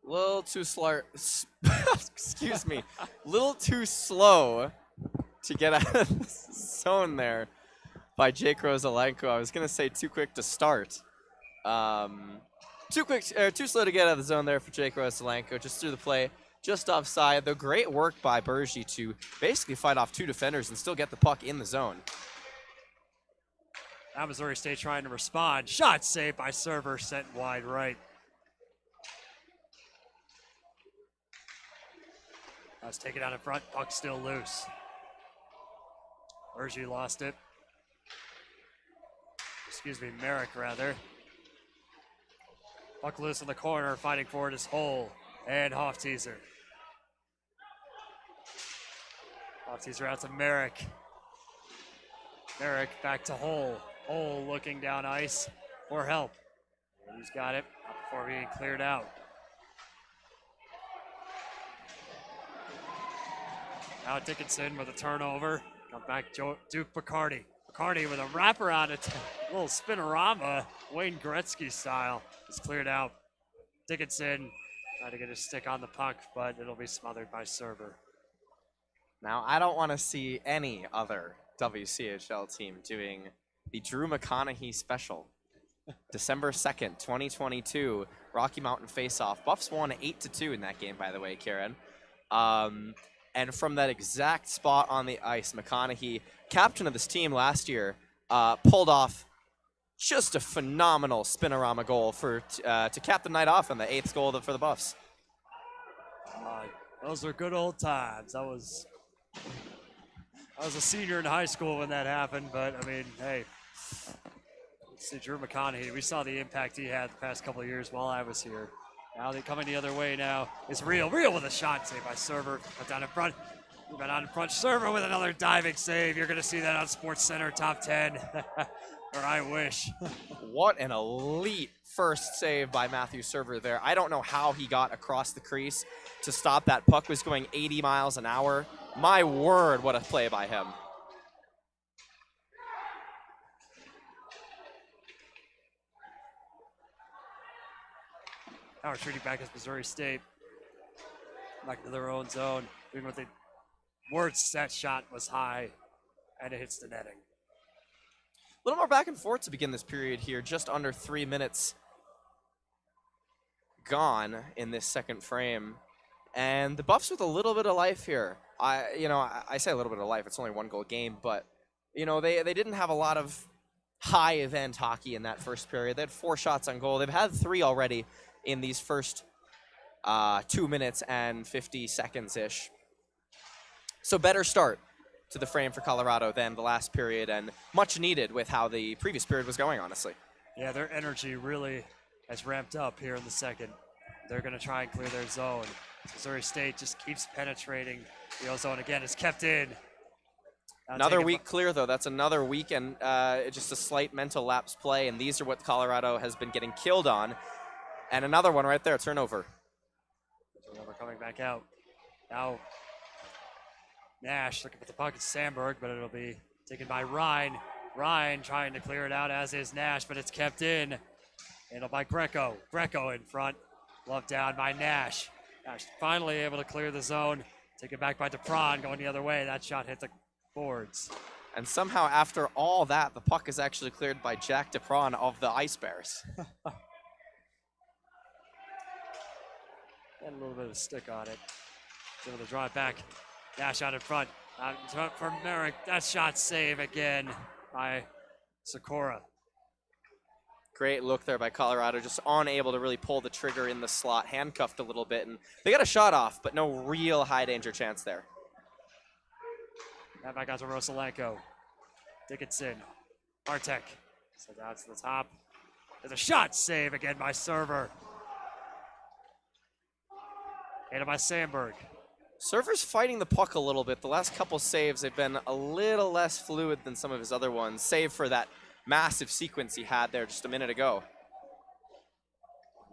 Little too slow. Excuse me. Little too slow to get out of the zone there by Jake Rosalenko. I was gonna say too quick to start. Too slow to get out of the zone there for Jake Rosalenko. Just through the play. Just offside, though great work by Bergy to basically fight off 2 defenders and still get the puck in the zone. Now Missouri State trying to respond. Shot saved by Server, sent wide right. That's taken out in front, puck still loose. Bergy lost it. Excuse me, Merrick rather. Puck loose in the corner, fighting for it is Hull and Hofteaser. Hofteaser out to Merrick. Merrick back to Hull. Hull looking down ice for help. And he's got it before being cleared out. Now Dickinson with a turnover. Come back Duke Bacardi. Bacardi with a wraparound, a little spinorama, Wayne Gretzky style. Is cleared out. Dickinson trying to get his stick on the puck, but it'll be smothered by Server. Now, I don't want to see any other WCHL team doing the Drew McConaughey special. December 2nd, 2022, Rocky Mountain face-off. Buffs won 8-2 in that game, by the way, Kieran. And from that exact spot on the ice, McConaughey, captain of this team last year, pulled off just a phenomenal spinorama goal to cap the night off on the 8th goal for the Buffs. Those were good old times. I was a senior in high school when that happened, but I mean, hey, let's see, Drew McConaughey. We saw the impact he had the past couple of years while I was here. Now they're coming the other way now. It's Real with a shot saved by Server. Put down in front. Moving on in front. Server with another diving save. You're going to see that on Sports Center Top 10. Or I wish. What an elite first save by Matthew Server there. I don't know how he got across the crease to stop that puck. Was going 80 miles an hour. My word, what a play by him. Now retreating back as Missouri State. Back to their own zone. Doing what they Wertz, that shot was high, and it hits the netting. A little more back and forth to begin this period here. Just under 3 minutes gone in this second frame. And the Buffs with a little bit of life here. I say a little bit of life. It's only a 1-goal game, but they didn't have a lot of high event hockey in that first period. They had 4 shots on goal. They've had 3 already in these first 2 minutes and 50 seconds ish. So better start to the frame for Colorado than the last period, and much needed with how the previous period was going, honestly. Yeah, their energy really has ramped up here in the second. They're going to try and clear their zone. Missouri State just keeps penetrating the zone again. It's kept in. Now another weak clear, though. That's another weak and just a slight mental lapse play, and these are what Colorado has been getting killed on. And another one right there, turnover. Turnover coming back out. Now Nash looking for the puck. It's Sandberg, but it'll be taken by Ryan. Ryan trying to clear it out, as is Nash, but it's kept in. Handled by Greco. Greco in front. Love down by Nash. Nash finally able to clear the zone. Taken back by DePron, going the other way. That shot hit the boards. And somehow, after all that, the puck is actually cleared by Jack DePron of the Ice Bears. Had a little bit of a stick on it. Able to draw it back. Nash out in front. Out in front for Merrick. That shot save again by Sikora. Great look there by Colorado, just unable to really pull the trigger in the slot, handcuffed a little bit, and they got a shot off, but no real high danger chance there. Now back out to Rosalenko. Dickinson. Bartek. So down to the top. There's a shot save again by Server. Handled by Sandberg. Server's fighting the puck a little bit. The last couple saves have been a little less fluid than some of his other ones, save for that massive sequence he had there just a minute ago.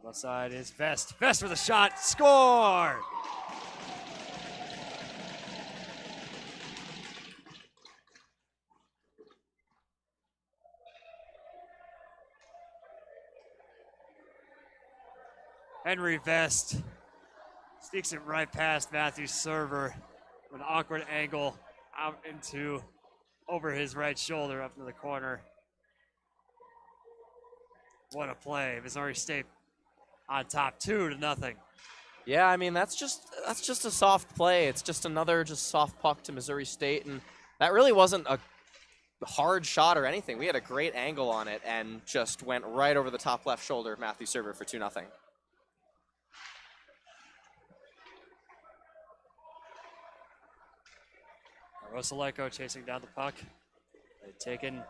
Left side is Vest. Vest with a shot. Score! Henry Vest sneaks it right past Matthew Server with an awkward angle out into over his right shoulder up to the corner. What a play. Missouri State on top 2-0. Yeah, I mean, that's just a soft play. It's just another soft puck to Missouri State, and that really wasn't a hard shot or anything. We had a great angle on it and just went right over the top left shoulder of Matthew Server for 2-0. Rosalenko chasing down the puck. Taken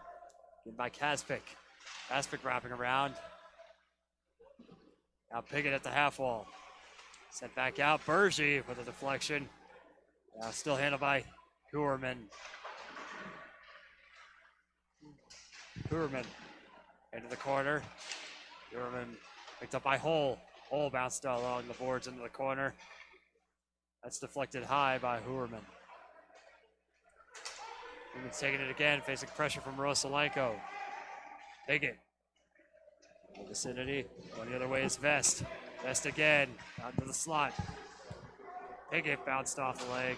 in by Kaspic. Kaspic wrapping around. Now Piggott at the half wall. Sent back out. Bergy with a deflection. Still handled by Huerman. Huerman into the corner. Huerman picked up by Hull. Hull bounced along the boards into the corner. That's deflected high by Huerman. Huerman's taking it again, facing pressure from Rosalenko. Piggott. In the vicinity. Going the other way is Vest. Vest again. Out to the slot. Piggott bounced off the leg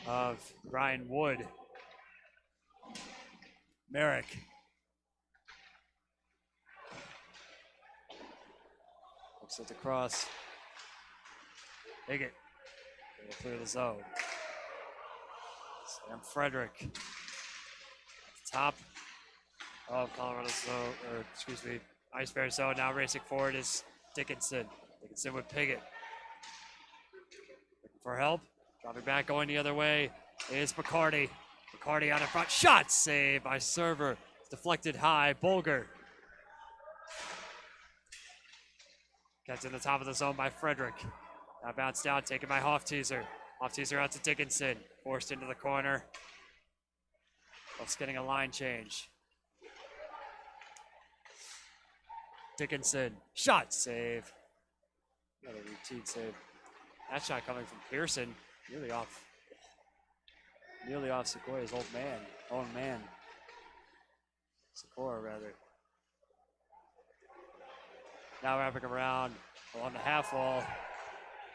of Ryan Wood. Merrick. Looks at the cross. Piggott. Going to clear the zone. Sam Frederick. At the top of Colorado's zone, or excuse me, Ice Bear zone. Now racing forward is Dickinson. Dickinson with Piggott. Looking for help. Dropping back, going the other way is McCarty. McCarty out in front. Shot save by Server. Deflected high. Bulger. Gets in the top of the zone by Frederick. Now bounced down, taken by Hofteaser. Hofteaser out to Dickinson. Forced into the corner. Buffs getting a line change. Dickinson. Shot save. Another routine save. That shot coming from Pearson. Nearly off Sequoia's own man. Sikora, rather. Now wrapping around On the half wall.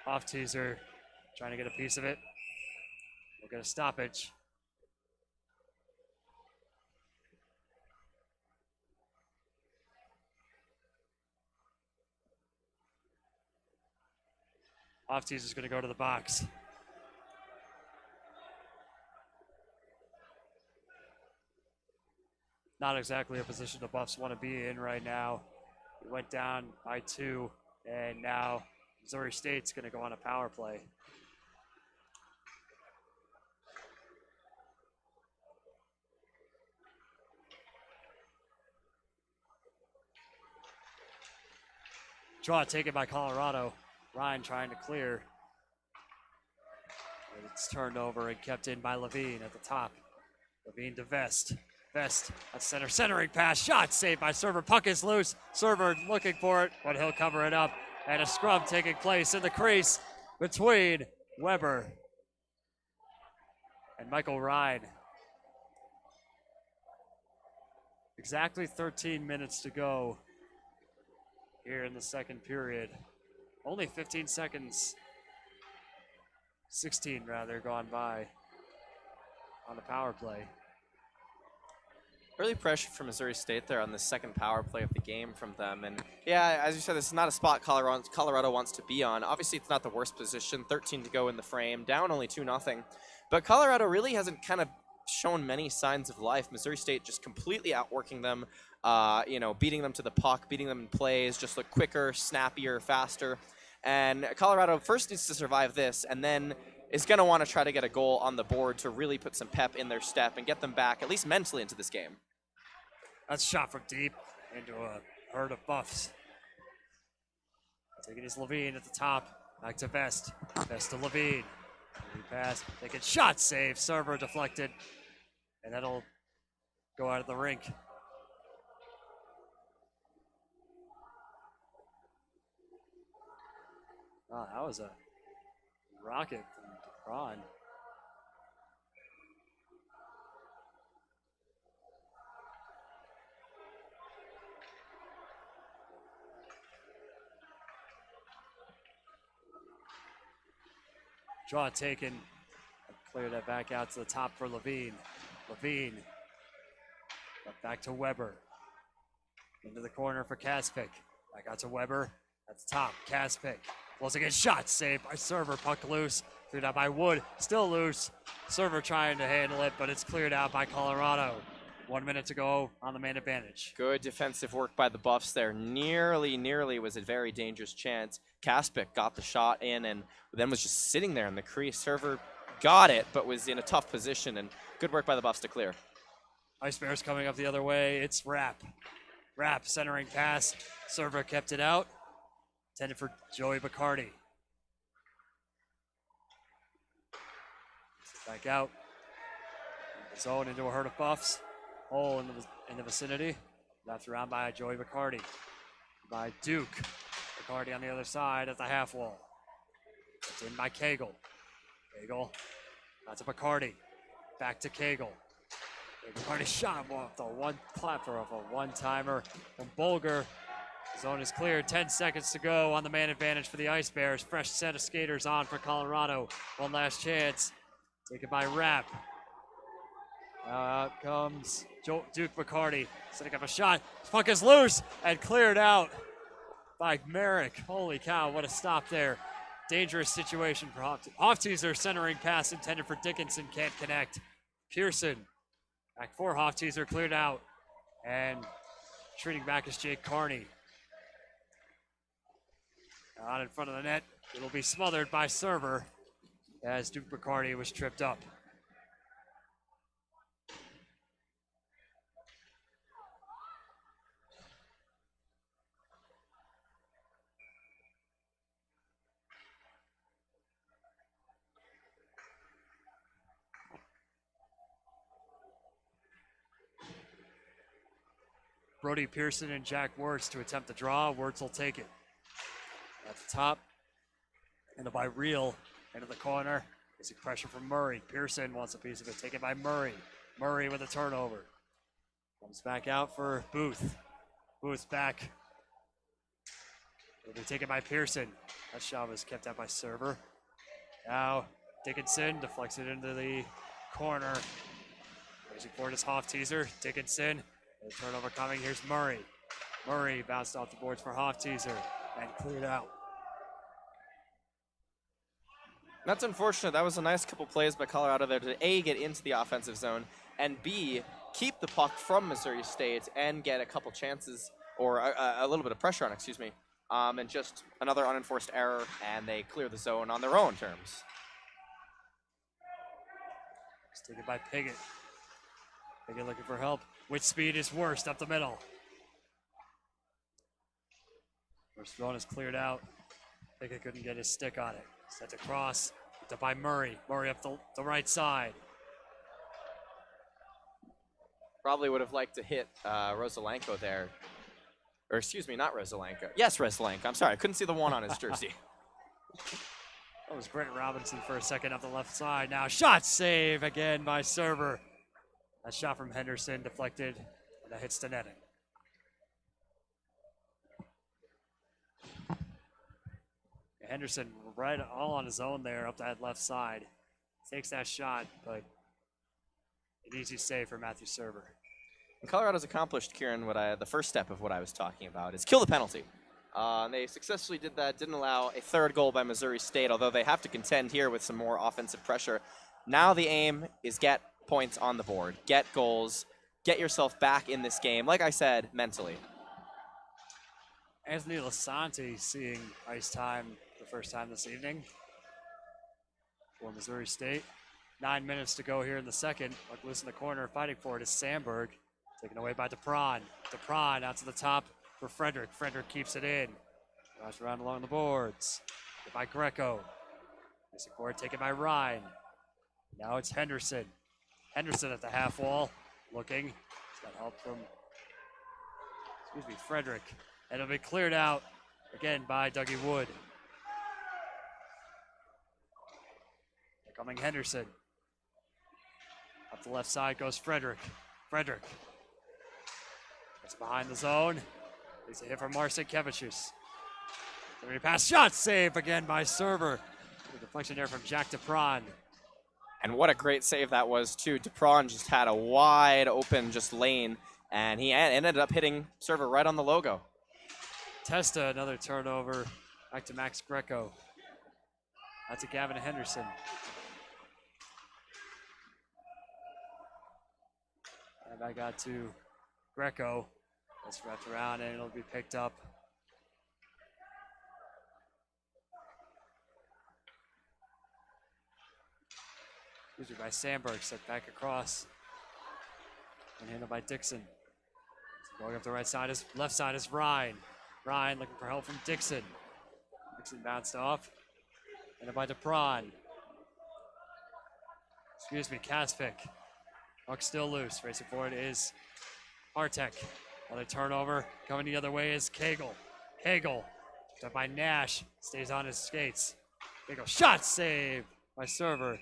Off teaser. Trying to get a piece of it. We'll get a stoppage. Off teaser's going to go to the box. Not exactly a position the Buffs want to be in right now. We went down by 2, and now Missouri State's going to go on a power play. Draw taken by Colorado. Ryan trying to clear. It's turned over and kept in by Levine at the top. Levine to Vest. Vest at center, centering pass, shot saved by Server. Puck is loose. Server looking for it, but he'll cover it up. And a scrum taking place in the crease between Weber and Michael Ryan. Exactly 13 minutes to go here in the second period. Only 15 seconds, 16 rather, gone by on the power play. Early pressure from Missouri State there on the second power play of the game from them. And yeah, as you said, this is not a spot Colorado wants to be on. Obviously, it's not the worst position. 13 to go in the frame, down only 2-0. But Colorado really hasn't kind of shown many signs of life. Missouri State just completely outworking them, beating them to the puck, beating them in plays, just look quicker, snappier, faster. And Colorado first needs to survive this, and then is going to want to try to get a goal on the board to really put some pep in their step and get them back, at least mentally, into this game. That's shot from deep into a herd of Buffs. Taking his Levine at the top. Back to Vest. Vest to Levine. Levine pass. Taking shot save. Server deflected. And that'll go out of the rink. Wow, that was a rocket from Ron. Draw taken. Clear that back out to the top for Levine. Levine. Back to Weber. Into the corner for Kaspic. Back out to Weber. At the top. Kaspic. Close against shot. Saved by Server. Puck loose. Cleared out by Wood. Still loose. Server trying to handle it, but it's cleared out by Colorado. 1 minute to go on the man advantage. Good defensive work by the Buffs there. Nearly was a very dangerous chance. Kaspic got the shot in and then was just sitting there in the crease. Server got it, but was in a tough position, and good work by the Buffs to clear. Ice Bears coming up the other way. It's Rapp. Rapp centering pass. Server kept it out. Intended for Joey Bacardi. Back out. Zone into a herd of Buffs. Hole in the vicinity. Left around by Joey Bacardi. By Duke. Bacardi on the other side at the half wall. It's in by Cagle. Cagle. Back to Bacardi. Back to Cagle. Bacardi shot off the one clapper of a one-timer from Bolger. Zone is cleared. 10 seconds to go on the man advantage for the Ice Bears. Fresh set of skaters on for Colorado. One last chance. Taken by Rapp. Out comes Duke Bacardi. Setting up a shot. Puck is loose and cleared out by Merrick. Holy cow, what a stop there. Dangerous situation for Hofteaser. Centering pass intended for Dickinson. Can't connect. Pearson. Back for Hofteaser. Cleared out. And treating back is Jake Carney. Out in front of the net. It'll be smothered by Server as Duke Bacardi was tripped up. Brody Pearson and Jack Wirtz to attempt the draw. Wirtz will take it. At the top. And by Reel into the corner. Facing pressure from Murray. Pearson wants a piece of it. Taken by Murray. Murray with a turnover. Comes back out for Booth. Booth back. Will be taken by Pearson. That shot was kept out by server. Now Dickinson deflects it into the corner. Racing forward is Hoff-Teaser. Dickinson. The turnover coming. Here's Murray. Murray bounced off the boards for Hoff-Teaser and cleared out. That's unfortunate. That was a nice couple plays by Colorado there to A, get into the offensive zone, and B, keep the puck from Missouri State and get a couple chances, or a little bit of pressure on, excuse me, and just another unenforced error, and they clear the zone on their own terms. It's taken by Piggott. Piggott looking for help. Which speed is worst up the middle? First zone is cleared out. Piggott couldn't get his stick on it. Sent across, picked up by Murray. Murray up the right side. Probably would have liked to hit Rosalenko there. Or excuse me, not Rosalenko. Yes, Rosalenko. I'm sorry, I couldn't see the one on his jersey. That was Brent Robinson for a second up the left side. Now shot save again by server. That shot from Henderson deflected, and that hits the netting. Henderson right all on his own there up that left side. Takes that shot, but an easy save for Matthew Server. And Colorado's accomplished, Kieran, the first step of what I was talking about is kill the penalty. And they successfully did that, didn't allow a third goal by Missouri State, although they have to contend here with some more offensive pressure. Now the aim is get points on the board, get goals, get yourself back in this game, like I said, mentally. Anthony Lasante seeing ice time the first time this evening for Missouri State. 9 minutes to go here in the second. Puck loose in the corner, fighting for it is Sandberg. Taken away by DePron. DePron out to the top for Frederick. Frederick keeps it in. Rush around along the boards. Get by Greco. Racing forward, taken by Ryan. Now it's Henderson. Henderson at the half wall. Looking. He's got help from, Frederick. And it'll be cleared out again by Dougie Wood. Here coming Henderson. Up the left side goes Frederick. Frederick. It's behind the zone. There's a hit from Marcin Kevicius. Pass shot save again by server. The deflection there from Jack DePron. And what a great save that was, too. DePron just had a wide open lane, and he ended up hitting server right on the logo. Testa, another turnover. Back to Max Greco. Out to Gavin Henderson. And back out to Greco. That's wrapped around, and it'll be picked up. By Sandberg, set back across. And handled by Dixon. Going up the right side is left side is Ryan. Ryan looking for help from Dixon. Dixon bounced off. Handled by DePron. Kaspick. Puck still loose. Racing forward is Hartek. Another turnover. Coming the other way is Cagle. Cagle. Done by Nash. Stays on his skates. Cagle. Shot save by server.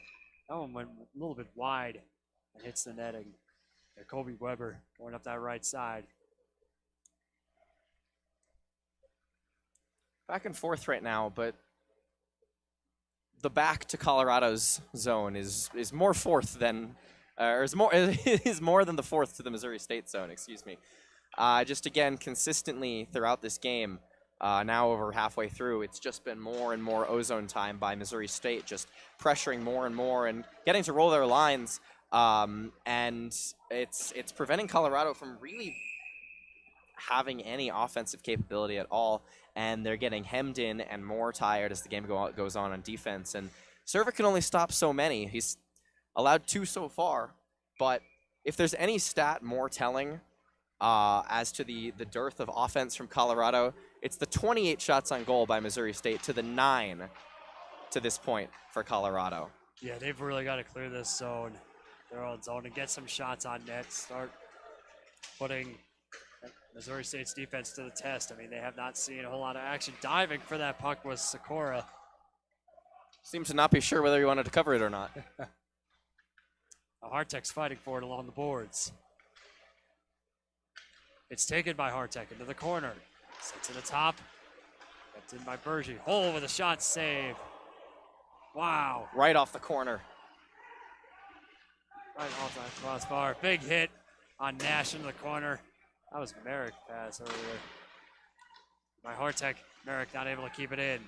That one went a little bit wide and hits the netting. There, Kobe Weber going up that right side. Back and forth right now, but the back to Colorado's zone is more fourth than, is more than the fourth to the Missouri State zone. Excuse me. Just again, consistently throughout this game. Now over halfway through, it's just been more and more ozone time by Missouri State, just pressuring more and more and getting to roll their lines. And it's preventing Colorado from really having any offensive capability at all. And they're getting hemmed in and more tired as the game goes on defense. And Server can only stop so many. He's allowed 2 so far. But if there's any stat more telling as to the dearth of offense from Colorado, it's the 28 shots on goal by Missouri State to the 9 to this point for Colorado. Yeah, they've really got to clear this zone, their own zone, and get some shots on net. Start putting Missouri State's defense to the test. I mean, they have not seen a whole lot of action. Diving for that puck was Sikora. Seems to not be sure whether he wanted to cover it or not. Hartek's fighting for it along the boards. It's taken by Hartek into the corner. Sent to the top. It's in by Bergie. Hole with a shot save. Wow. Right off the corner. Right off that crossbar. Big hit on Nash into the corner. That was Merrick pass earlier. By Hortek. Merrick not able to keep it in.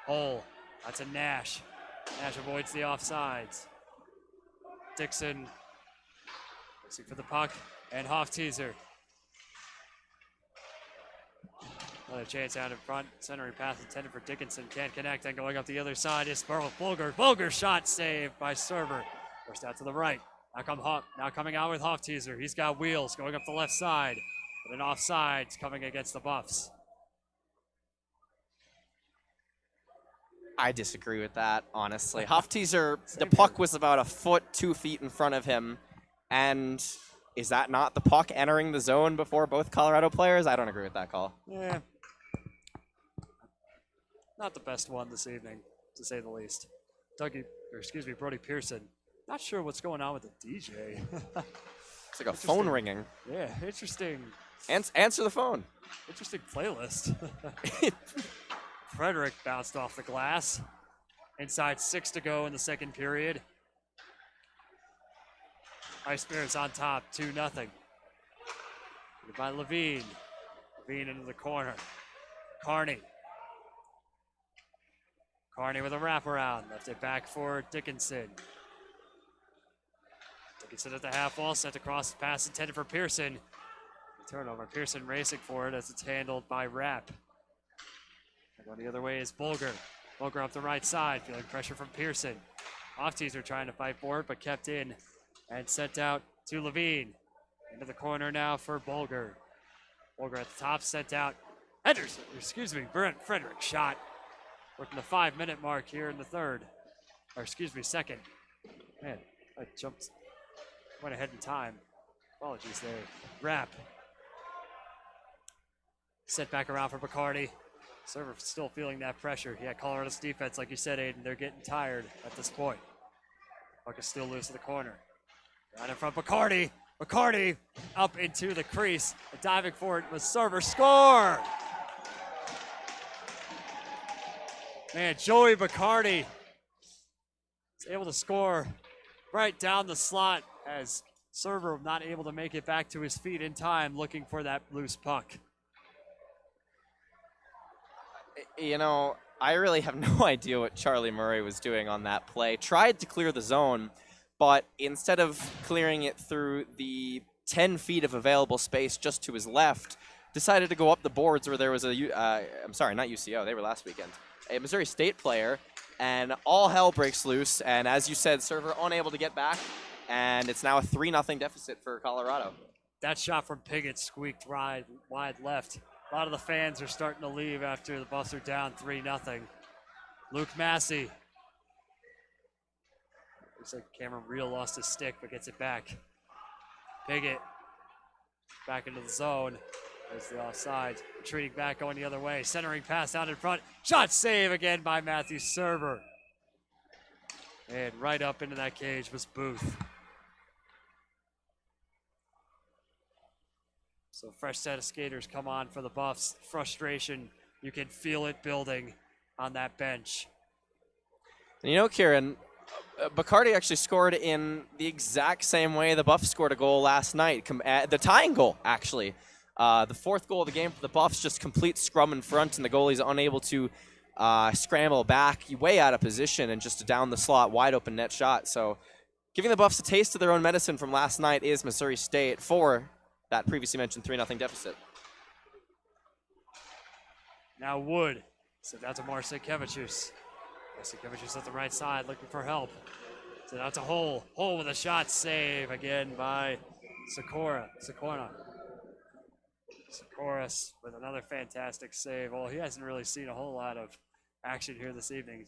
Hole. That's a Nash. Nash avoids the offsides. Dixon looking for the puck. And Hofteaser. Another chance out in front. Centering pass intended for Dickinson. Can't connect. And going up the other side is Bulger. Bulger shot saved by Server. First out to the right. Now coming out with Hofteaser. He's got wheels going up the left side. But an offsides coming against the Buffs. I disagree with that, honestly. Hofteaser, the puck was about a foot, 2 feet in front of him. And is that not the puck entering the zone before both Colorado players? I don't agree with that call. Yeah. Not the best one this evening, to say the least. Brody Pearson. Not sure what's going on with the DJ. It's like a phone ringing. Yeah, interesting. Answer the phone. Interesting playlist. Frederick bounced off the glass. Inside 6 to go in the second period. Ice Bears on top, 2-0. By Levine. Levine into the corner. Carney with a wraparound. Left it back for Dickinson. Dickinson at the half wall. Sent across the pass intended for Pearson. The turnover. Pearson racing for it as it's handled by Rapp. Going the other way is Bulger. Bulger up the right side. Feeling pressure from Pearson. Hofteaser trying to fight for it, but kept in. And sent out to Levine. Into the corner now for Bulger. Bulger at the top, sent out. Brent Frederick shot. Working the 5-minute mark here in the third. Second. Man, I went ahead in time. Apologies there. Rapp. Set back around for Bacardi. Server still feeling that pressure. Yeah, Colorado's defense, like you said, Aiden, they're getting tired at this point. Puck is still loose in the corner. Right in front, Bacardi. Bacardi up into the crease. Diving for it was Server. Score! Man, Joey Bacardi is able to score right down the slot as Server not able to make it back to his feet in time, looking for that loose puck. You know, I really have no idea what Charlie Murray was doing on that play. Tried to clear the zone, but instead of clearing it through the 10 feet of available space just to his left, decided to go up the boards where there was I'm sorry, not UCO, they were last weekend, a Missouri State player, and all hell breaks loose, and as you said, Server unable to get back, and it's now a 3-0 deficit for Colorado. That shot from Piggott squeaked wide left. A lot of the fans are starting to leave after the Buffs are down 3-0. Luke Massey. Looks like Cameron Reel lost his stick, but gets it back. Piggott back into the zone. There's the offside. Retreating back, going the other way. Centering pass out in front. Shot save again by Matthew Server. And right up into that cage was Booth. So fresh set of skaters come on for the Buffs. Frustration, you can feel it building on that bench. And you know, Kieran, Bacardi actually scored in the exact same way the Buffs scored a goal last night. The tying goal, actually. The fourth goal of the game for the Buffs, just complete scrum in front, and the goalie's unable to scramble back way out of position and just a down the slot, wide open net shot. So giving the Buffs a taste of their own medicine from last night is Missouri State for that previously mentioned 3-0 deficit. Now Wood. Sent out to Marcinkevichus. Marcinkevichus at the right side looking for help. Sent out to Hole. Hole with a shot save again by Sikora. Sikoris with another fantastic save. Well, he hasn't really seen a whole lot of action here this evening.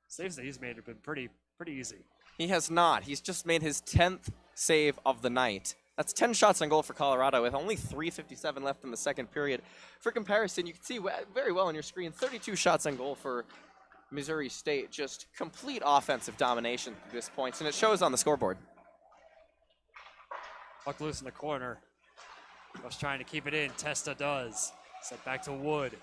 Saves that he's made have been pretty easy. He has not. He's just made his 10th save of the night. That's 10 shots on goal for Colorado with only 3:57 left in the second period. For comparison, you can see very well on your screen, 32 shots on goal for Missouri State. Just complete offensive domination at this point, and it shows on the scoreboard. Puck loose in the corner. Was trying to keep it in. Testa does. Set back to Wood.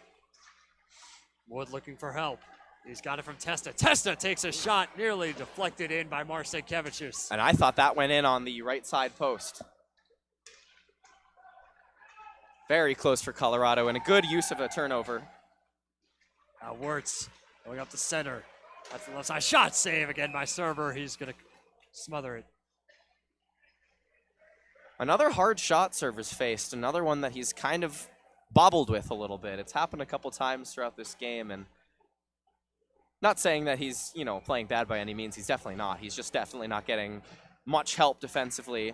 Wood looking for help. He's got it from Testa. Testa takes a shot, nearly deflected in by Marcinkevičius. And I thought that went in on the right side post. Very close for Colorado, and a good use of a turnover. Now Wirtz going up the center. That's the left side shot, save again by Server. He's going to smother it. Another hard shot Server's faced, another one that he's kind of bobbled with a little bit. It's happened a couple times throughout this game, and not saying that he's, you know, playing bad by any means. He's definitely not. He's just definitely not getting much help defensively,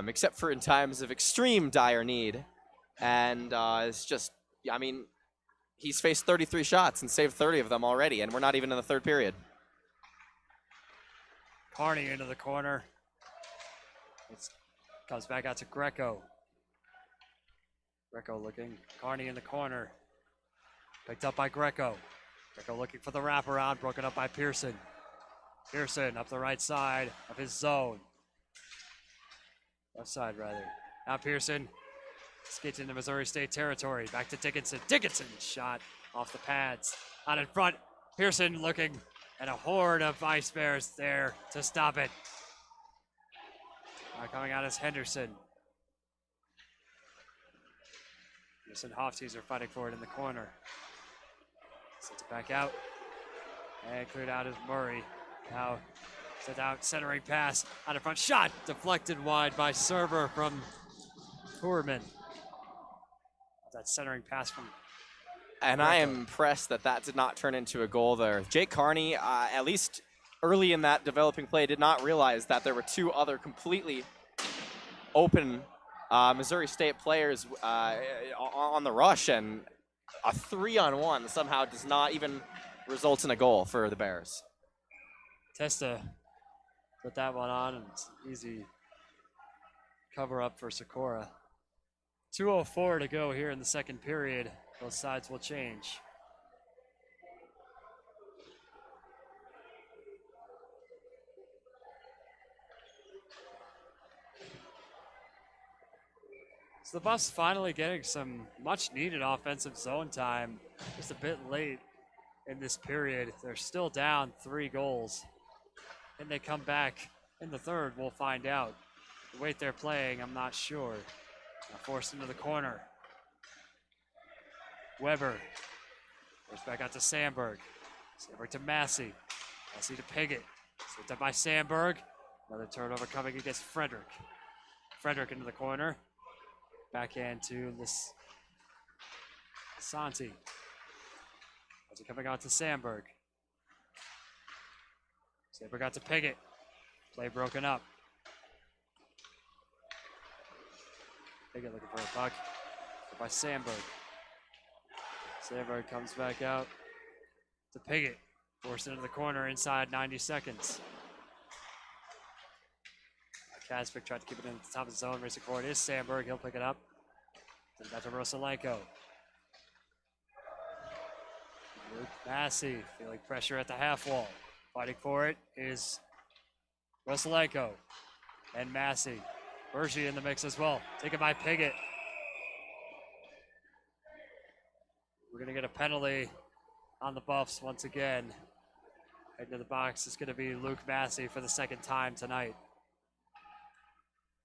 except for in times of extreme dire need. And it's just, I mean, he's faced 33 shots and saved 30 of them already, and we're not even in the third period. Carney into the corner. It comes back out to Greco. Greco looking. Carney in the corner. Picked up by Greco. Greco looking for the wraparound, broken up by Pearson. Pearson up the right side of his zone. Left side, rather. Now Pearson skates into Missouri State territory. Back to Dickinson. Dickinson shot off the pads. Out in front. Pearson looking, and a horde of Ice Bears there to stop it. Coming out is Henderson. Henderson Hoftees are fighting for it in the corner. Sends it back out. And cleared out is Murray. Now sent out, centering pass. Out in front, shot deflected wide by Server from Tourman. That centering pass from. And I am impressed that that did not turn into a goal there. Jake Carney, at least early in that developing play, did not realize that there were two other completely open Missouri State players on the rush, and a 3-on-1 somehow does not even result in a goal for the Bears. Testa put that one on, and it's easy cover up for Sikora. 2:04 to go here in the second period. Both sides will change. So the Buffs finally getting some much needed offensive zone time. Just a bit late in this period. They're still down 3 goals. And they come back in the third, we'll find out. The way they're playing, I'm not sure. Now forced into the corner. Weber. Goes back out to Sandberg. Sandberg to Massey. Massey to Piggott. Slipped up by Sandberg. Another turnover coming against Frederick. Frederick into the corner. Backhand to Santi. As coming out to Sandberg. Sandberg out to Piggott. Play broken up. Piggott looking for a puck. By Sandberg. Sandberg comes back out to Piggott. Forced into the corner inside 90 seconds. Kaspik tried to keep it in the top of the zone. Racing forward is Sandberg. He'll pick it up. Then back to Rosalenko. Luke Massey feeling pressure at the half wall. Fighting for it is Rosalenko and Massey. Bergie in the mix as well. Taken by Piggott. We're going to get a penalty on the Buffs once again. Heading to the box is going to be Luke Massey for the second time tonight.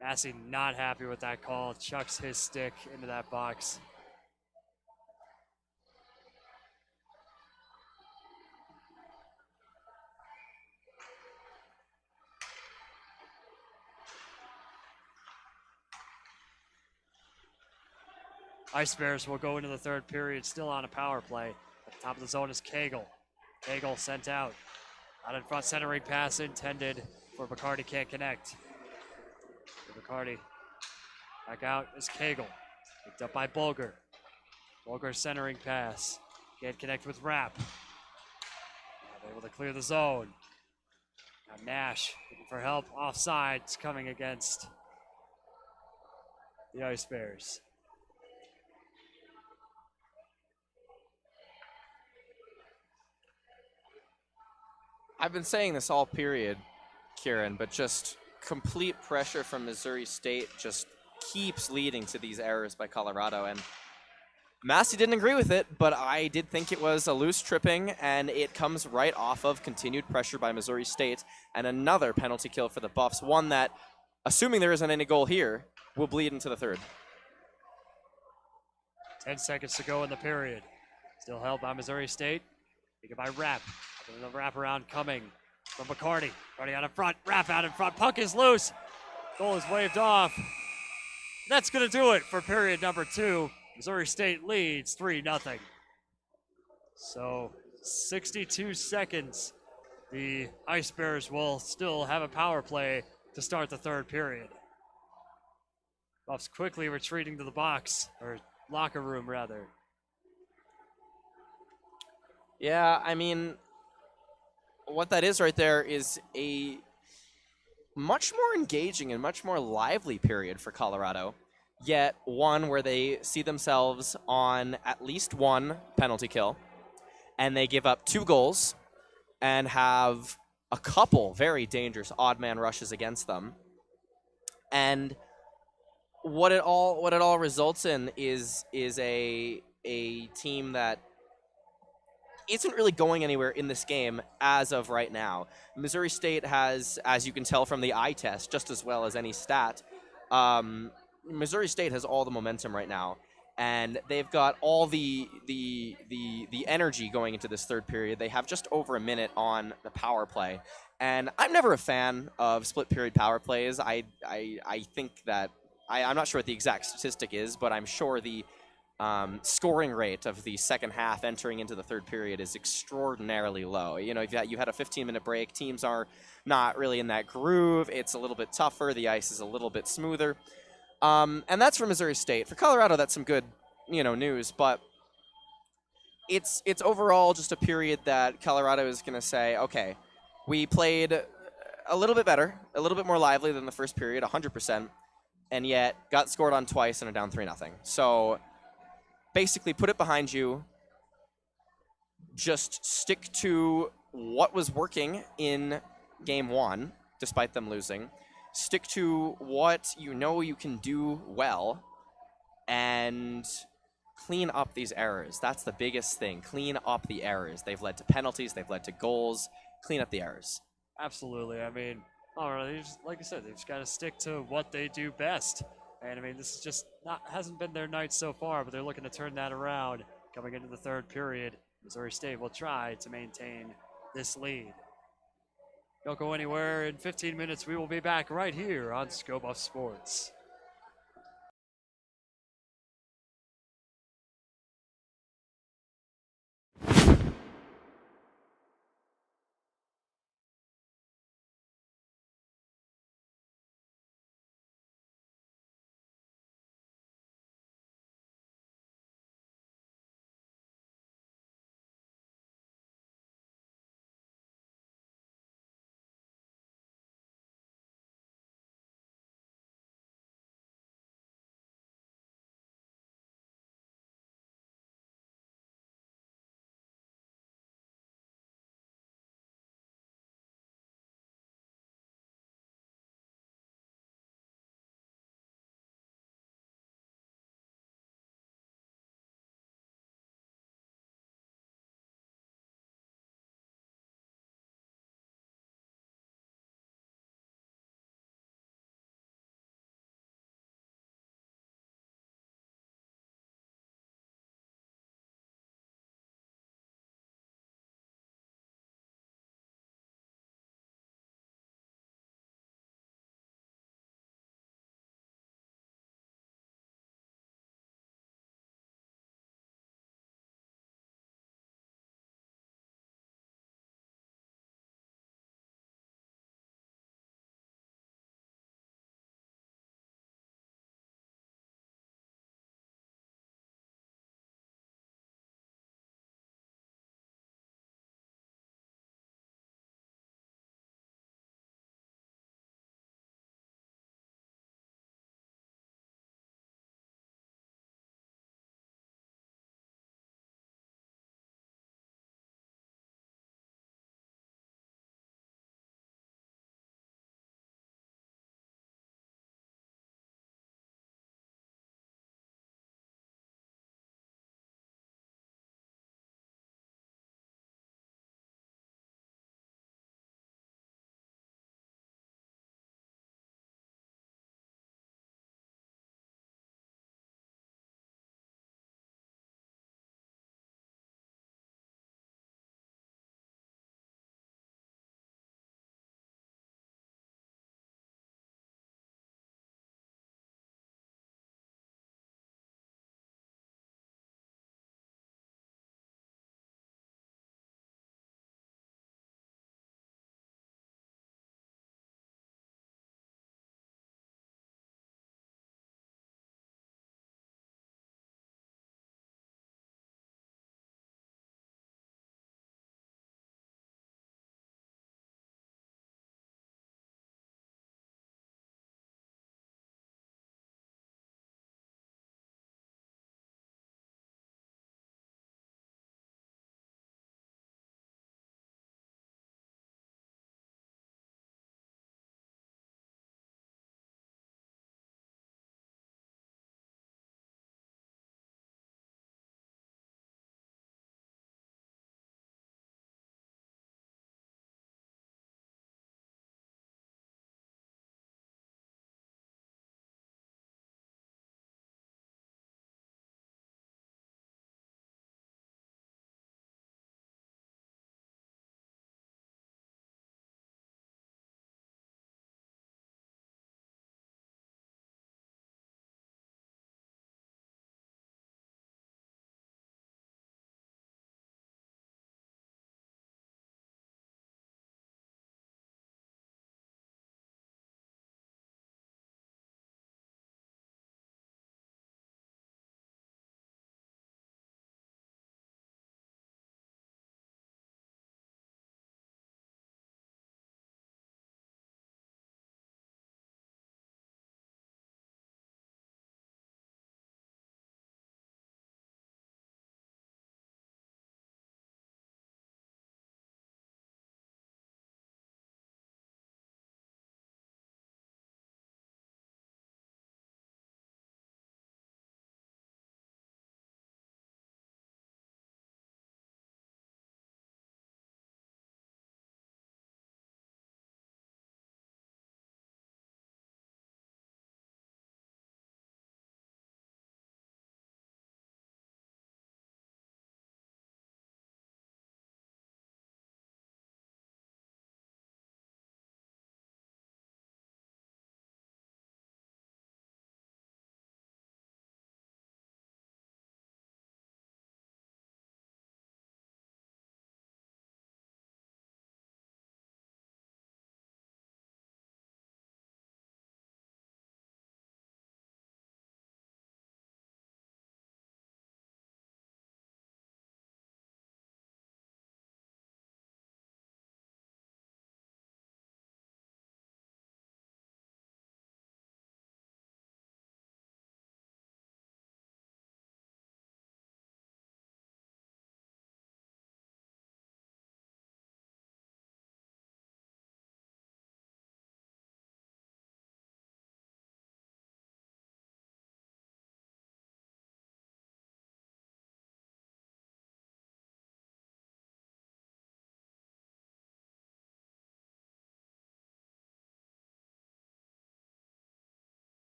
Massey not happy with that call. Chucks his stick into that box. Ice Bears will go into the third period still on a power play. At the top of the zone is Cagle. Cagle sent out. Out in front, centering pass intended for Bacardi, can't connect. Bacardi. Back out is Cagle. Picked up by Bulger. Bulger centering pass. Can't connect with Rapp. Able to clear the zone. Now Nash looking for help. Offsides coming against the Ice Bears. I've been saying this all period, Kieran, but just complete pressure from Missouri State just keeps leading to these errors by Colorado. And Massey didn't agree with it, but I did think it was a loose tripping, and it comes right off of continued pressure by Missouri State, and another penalty kill for the Buffs, one that, assuming there isn't any goal here, will bleed into the third. 10 seconds to go in the period. Still held by Missouri State. Taken by Rapp. The wraparound coming from McCarty. McCarty out in front. Rapp out in front. Puck is loose. Goal is waved off. That's going to do it for period number 2. Missouri State leads 3-0. So 62 seconds. The Ice Bears will still have a power play to start the third period. Buffs quickly retreating to the box, or locker room rather. Yeah, I mean, what that is right there is a much more engaging and much more lively period for Colorado, yet one where they see themselves on at least one penalty kill, and they give up 2 goals and have a couple very dangerous odd man rushes against them. And what it all results in is a team that isn't really going anywhere in this game as of right now. Missouri State has, as you can tell from the eye test, just as well as any stat, Missouri State has all the momentum right now, and they've got all the energy going into this third period. They have just over a minute on the power play, and I'm never a fan of split period power plays. I think that I'm not sure what the exact statistic is, but I'm sure the scoring rate of the second half entering into the third period is extraordinarily low. You know, if you had a 15-minute break, teams are not really in that groove. It's a little bit tougher. The ice is a little bit smoother. And that's for Missouri State. For Colorado, that's some good, news. But it's overall just a period that Colorado is going to say, okay, we played a little bit better, a little bit more lively than the first period, 100%, and yet got scored on twice and are down 3-0. So basically, put it behind you. Just stick to what was working in game 1, despite them losing. Stick to what you know you can do well, and clean up these errors. That's the biggest thing. Clean up the errors. They've led to penalties. They've led to goals. Clean up the errors. Absolutely. I mean, like I said, they've just got to stick to what they do best. And I mean, this is just hasn't been their night so far, but they're looking to turn that around coming into the third period. Missouri State will try to maintain this lead. Don't go anywhere. In 15 minutes, we will be back right here on Scope of Sports.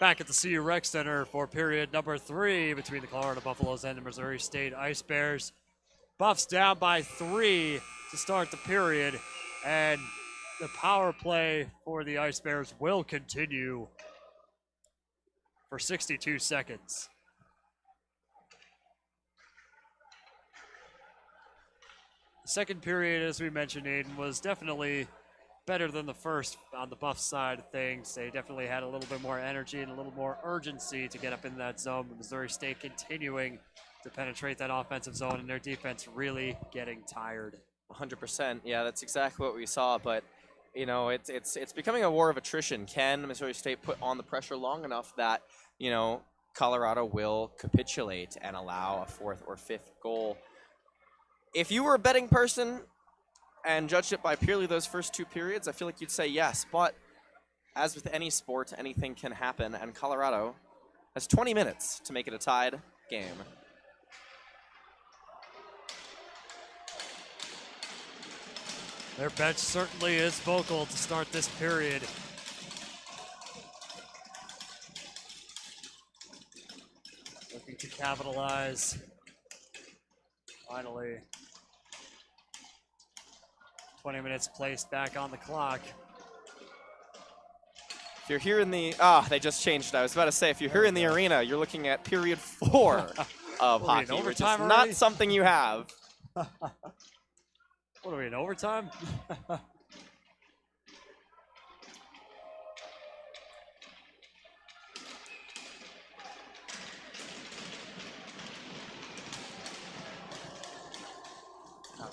Back at the CU Rec Center for period number 3 between the Colorado Buffaloes and the Missouri State Ice Bears. Buffs down by 3 to start the period, and the power play for the Ice Bears will continue for 62 seconds. The second period, as we mentioned, Aiden, was definitely better than the first on the Buff side of things. They definitely had a little bit more energy and a little more urgency to get up in that zone. But Missouri State continuing to penetrate that offensive zone, and their defense really getting tired. 100%. Yeah, that's exactly what we saw. But you know, it's becoming a war of attrition. Can Missouri State put on the pressure long enough that Colorado will capitulate and allow a 4th or 5th goal? If you were a betting person and judged it by purely those first 2 periods, I feel like you'd say yes. But as with any sport, anything can happen, and Colorado has 20 minutes to make it a tied game. Their bench certainly is vocal to start this period. Looking to capitalize. Finally. 20 minutes placed back on the clock. If you're here in the they just changed. I was about to say, if you're here in the arena, you're looking at period 4 of hockey, which is not something you have. What are we in overtime?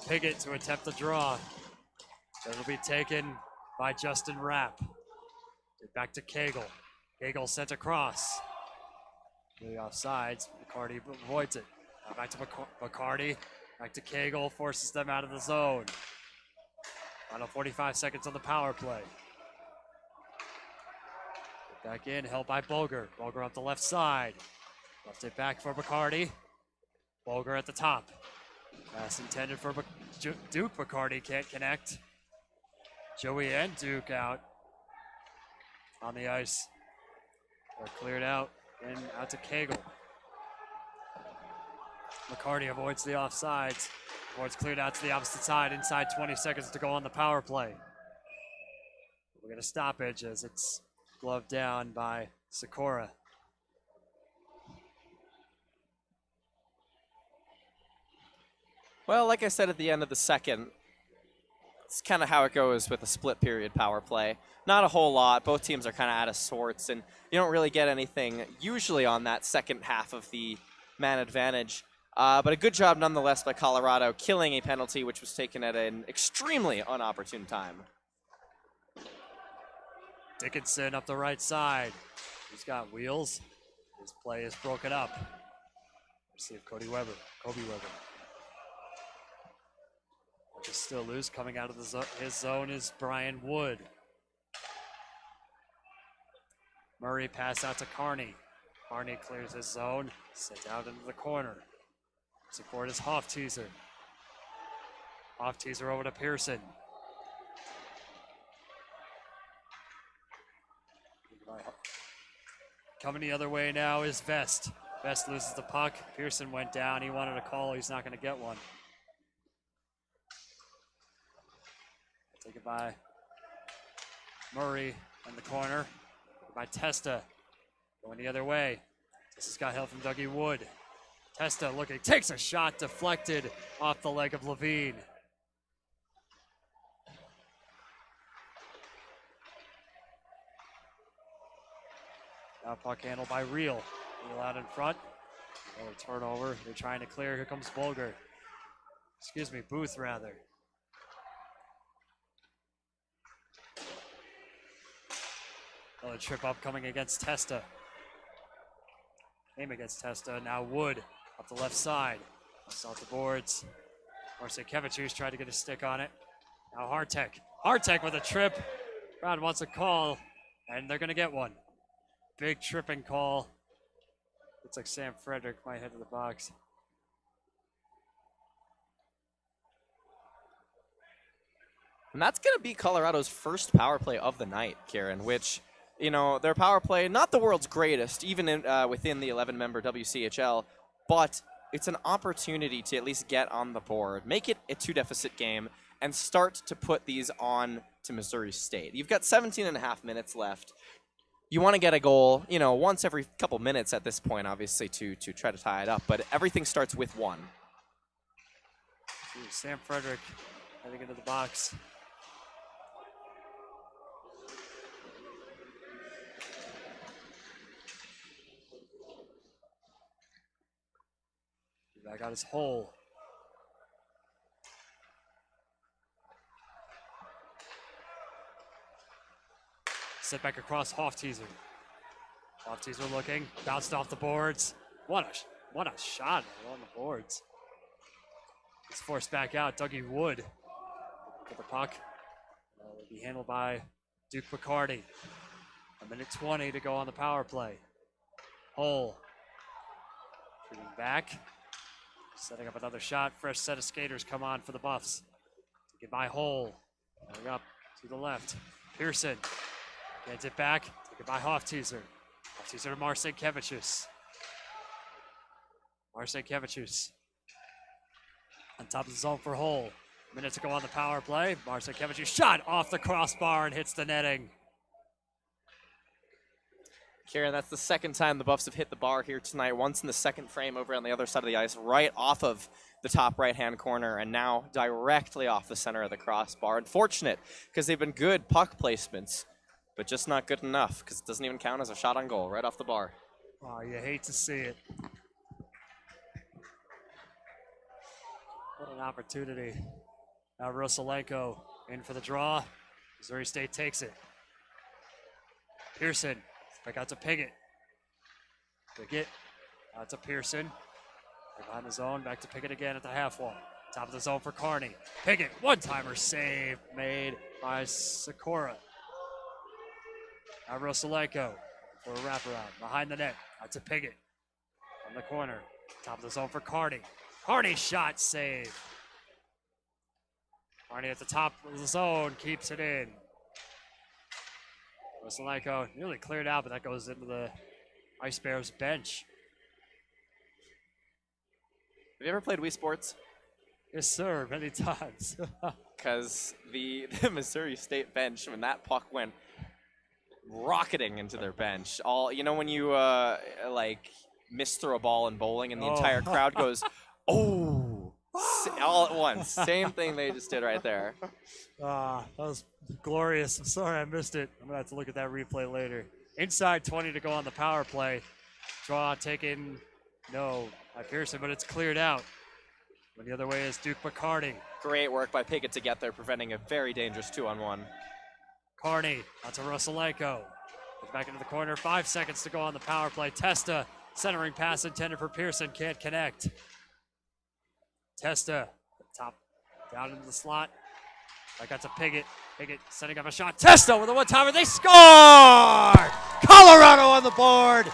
Piggott to attempt the draw. That'll be taken by Justin Rapp. Back to Cagle. Cagle sent across. The offsides. McCarty avoids it. Now back to McCarty. Back to Cagle. Forces them out of the zone. Final 45 seconds on the power play. Back in. Held by Bulger. Bulger up the left side. Left it back for McCarty. Bulger at the top. Pass intended for Duke. McCarty can't connect. Joey and Duke out on the ice. They're cleared out and out to Cagle. McCarty avoids the offsides. Board's cleared out to the opposite side. Inside 20 seconds to go on the power play. We're going to stoppage as it's gloved down by Sikora. Well, like I said at the end of the second, it's kind of how it goes with a split period power play. Not a whole lot. Both teams are kind of out of sorts, and you don't really get anything usually on that second half of the man advantage. But a good job nonetheless by Colorado, killing a penalty which was taken at an extremely unopportune time. Dickinson up the right side. He's got wheels. His play is broken up. Let's see if Kobe Weber. Just still loose. Coming out of his zone is Brian Wood. Murray pass out to Carney. Carney clears his zone. Sent out into the corner. Support is Hofteaser. Hofteaser over to Pearson. Coming the other way now is Vest. Vest loses the puck. Pearson went down. He wanted a call. He's not going to get one. Taken by Murray in the corner. By Testa. Going the other way. Testa's got help from Dougie Wood. Testa looking, takes a shot deflected off the leg of Levine. Now puck handled by Reel. Reel out in front. Another turnover. They're trying to clear. Here comes Bulger. Excuse me, Booth rather. Another trip up coming against Testa. Aim against Testa. Now Wood up the left side. Off the boards. Marcinkevichus tried to get a stick on it. Now Hartek. Hartek with a trip. Brown wants a call, and they're going to get one. Big tripping call. Looks like Sam Frederick might head to the box. And that's going to be Colorado's first power play of the night, Kieran, which you know, their power play, not the world's greatest, even within the 11-member WCHL, but it's an opportunity to at least get on the board, make it a 2-deficit game, and start to put these on to Missouri State. You've got 17 and a half minutes left. You want to get a goal, you know, once every couple minutes at this point, obviously, to try to tie it up, but everything starts with one. Sam Frederick heading into the box. Back out his hole. Set back across Hofteaser. Hofteaser looking, bounced off the boards. What a shot on the boards. It's forced back out. Dougie Wood with the puck. Will be handled by Duke Picardi. 1:20 to go on the power play. Hole. Shooting back. Setting up another shot. Fresh set of skaters come on for the Buffs. Taken by Hole. Going up to the left. Pearson. Gets it back. Taken by Hofteaser. Hofteaser to Marcinkevicius. Marcinkevicius. On top of the zone for Hole. Minute to go on the power play. Marcinkevicius shot off the crossbar and hits the netting. Kieran, that's the second time the Buffs have hit the bar here tonight. Once in the second frame over on the other side of the ice, right off of the top right-hand corner, and now directly off the center of the crossbar. Unfortunate, because they've been good puck placements, but just not good enough, because it doesn't even count as a shot on goal, right off the bar. Oh, you hate to see it. What an opportunity. Now Rosalenko in for the draw. Missouri State takes it. Pearson. Back out to Piggott. Piggott out to Pearson. Behind the zone, back to Piggott again at the half wall. Top of the zone for Kearney. Piggott, one-timer save made by Sakura. Now Rosalenko for a wraparound. Behind the net, out to Piggott. On the corner, top of the zone for Kearney. Kearney shot save. Kearney at the top of the zone, keeps it in. Rosalenko nearly cleared out, but that goes into the Ice Bears bench. Have you ever played Wii Sports? Yes, sir, many times. Because the Missouri State bench, when that puck went rocketing into their bench, you know when you like misthrow a ball in bowling and the entire crowd goes, oh, all at once. Same thing they just did right there. That was glorious. I'm sorry I missed it. I'm going to have to look at that replay later. Inside 20 to go on the power play. Draw taken, no, by Pearson, but it's cleared out. But the other way is Duke Picardi. Great work by Piggott to get there, preventing a very dangerous 2-on-1. Carney, out to Rosalenko. Back into the corner, 5 seconds to go on the power play. Testa, centering pass intended for Pearson, can't connect. Testa, top, down into the slot. Back out to Piggott. Piggott setting up a shot. Testa with a one-timer. They score! Colorado on the board.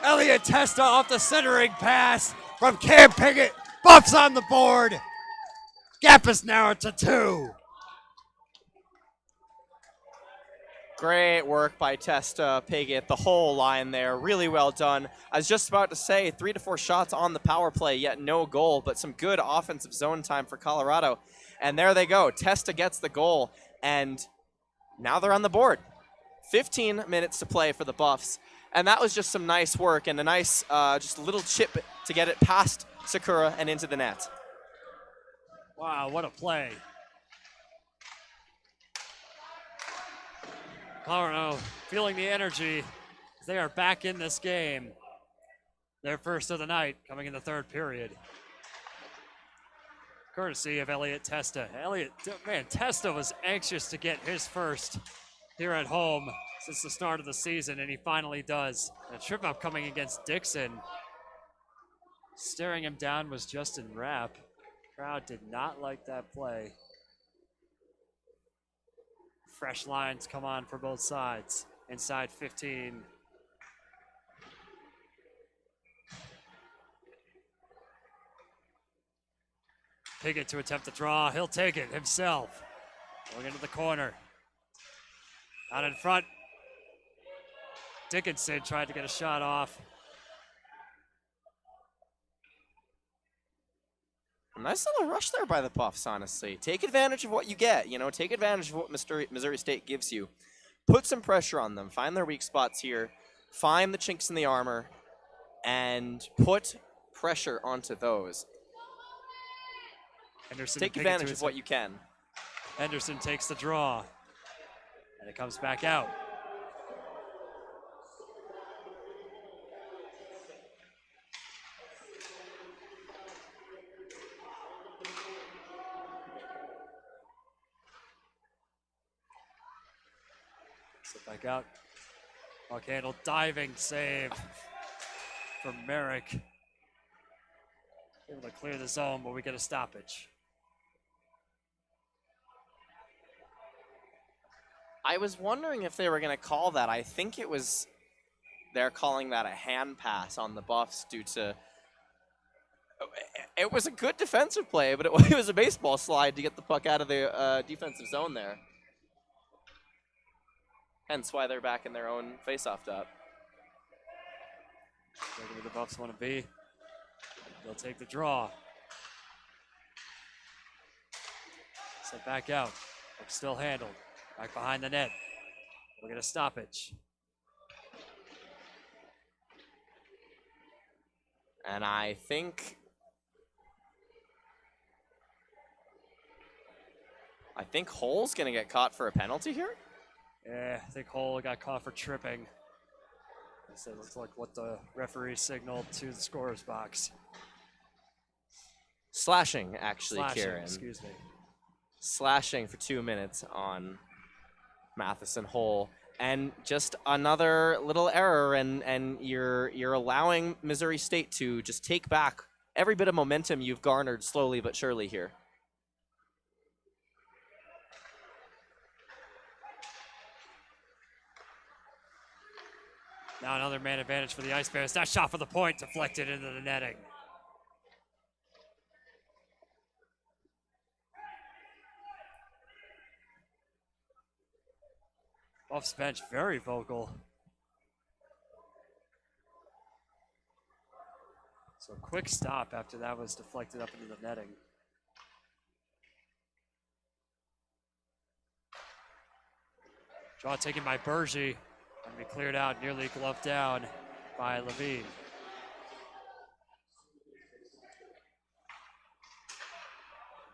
Elliot Testa off the centering pass from Cam Piggott. Buffs on the board. Gap is narrowed to 2. Great work by Testa, Piggott, the whole line there. Really well done. I was just about to say 3 to 4 shots on the power play, yet no goal, but some good offensive zone time for Colorado. And there they go. Testa gets the goal, and now they're on the board. 15 minutes to play for the Buffs. And that was just some nice work and a nice just little chip to get it past Sakura and into the net. Wow, what a play. Colorado feeling the energy. They are back in this game. Their first of the night coming in the third period. Courtesy of Elliot Testa. Testa was anxious to get his first here at home since the start of the season, and he finally does. A trip up coming against Dixon. Staring him down was Justin Rapp. Crowd did not like that play. Fresh lines come on for both sides. Inside 15. Piggott to attempt the draw. He'll take it himself. Going into the corner. Out in front. Dickinson tried to get a shot off. A nice little rush there by the Buffs, honestly. Take advantage of what you get, take advantage of what Missouri State gives you. Put some pressure on them. Find their weak spots here. Find the chinks in the armor and put pressure onto those. Henderson Take advantage of what you can. Henderson takes the draw, and it comes back out. Sit back out. Puck handle diving save from Merrick. Able to clear the zone, but we get a stoppage. I was wondering if they were going to call that. I think they're calling that a hand pass on the Buffs due to, it was a good defensive play, but it was a baseball slide to get the puck out of the defensive zone there. Hence why they're back in their own faceoff dot. Where the Buffs want to be. They'll take the draw. Set back out. Puck still handled. Back behind the net. We'll get a stoppage. And I think Hull's going to get caught for a penalty here. Yeah, I think Hull got caught for tripping. It looks like what the referee signaled to the scorer's box. Slashing, actually, Slashing, Kieran. excuse me. Slashing for 2 minutes on Matheson Hull. And just another little error, and you're allowing Missouri State to just take back every bit of momentum you've garnered slowly but surely here. Now another man advantage for the Ice Bears. That shot for the point deflected into the netting. Buffs bench very vocal. So quick stop after that was deflected up into the netting. Draw taken by Bergy. And be cleared out, nearly gloved down by Levine.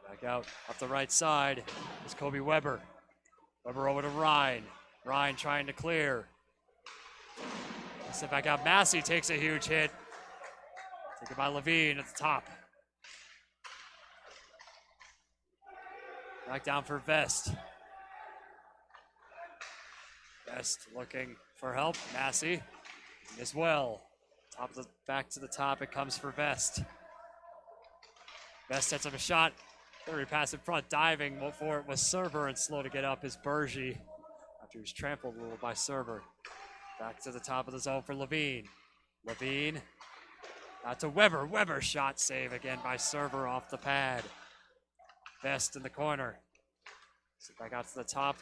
Back out, up the right side is Kobe Weber. Weber over to Ryan. Ryan trying to clear. Step back out, Massey takes a huge hit. Taken by Levine at the top. Back down for Vest. Vest looking for help. Massey as well. Back to the top. It comes for Vest. Vest sets up a shot. Third pass in front, diving for it was Server, and slow to get up is Bergy after he was trampled a little by Server. Back to the top of the zone for Levine. Levine out to Weber. Weber shot save again by Server off the pad. Vest in the corner. So back out to the top.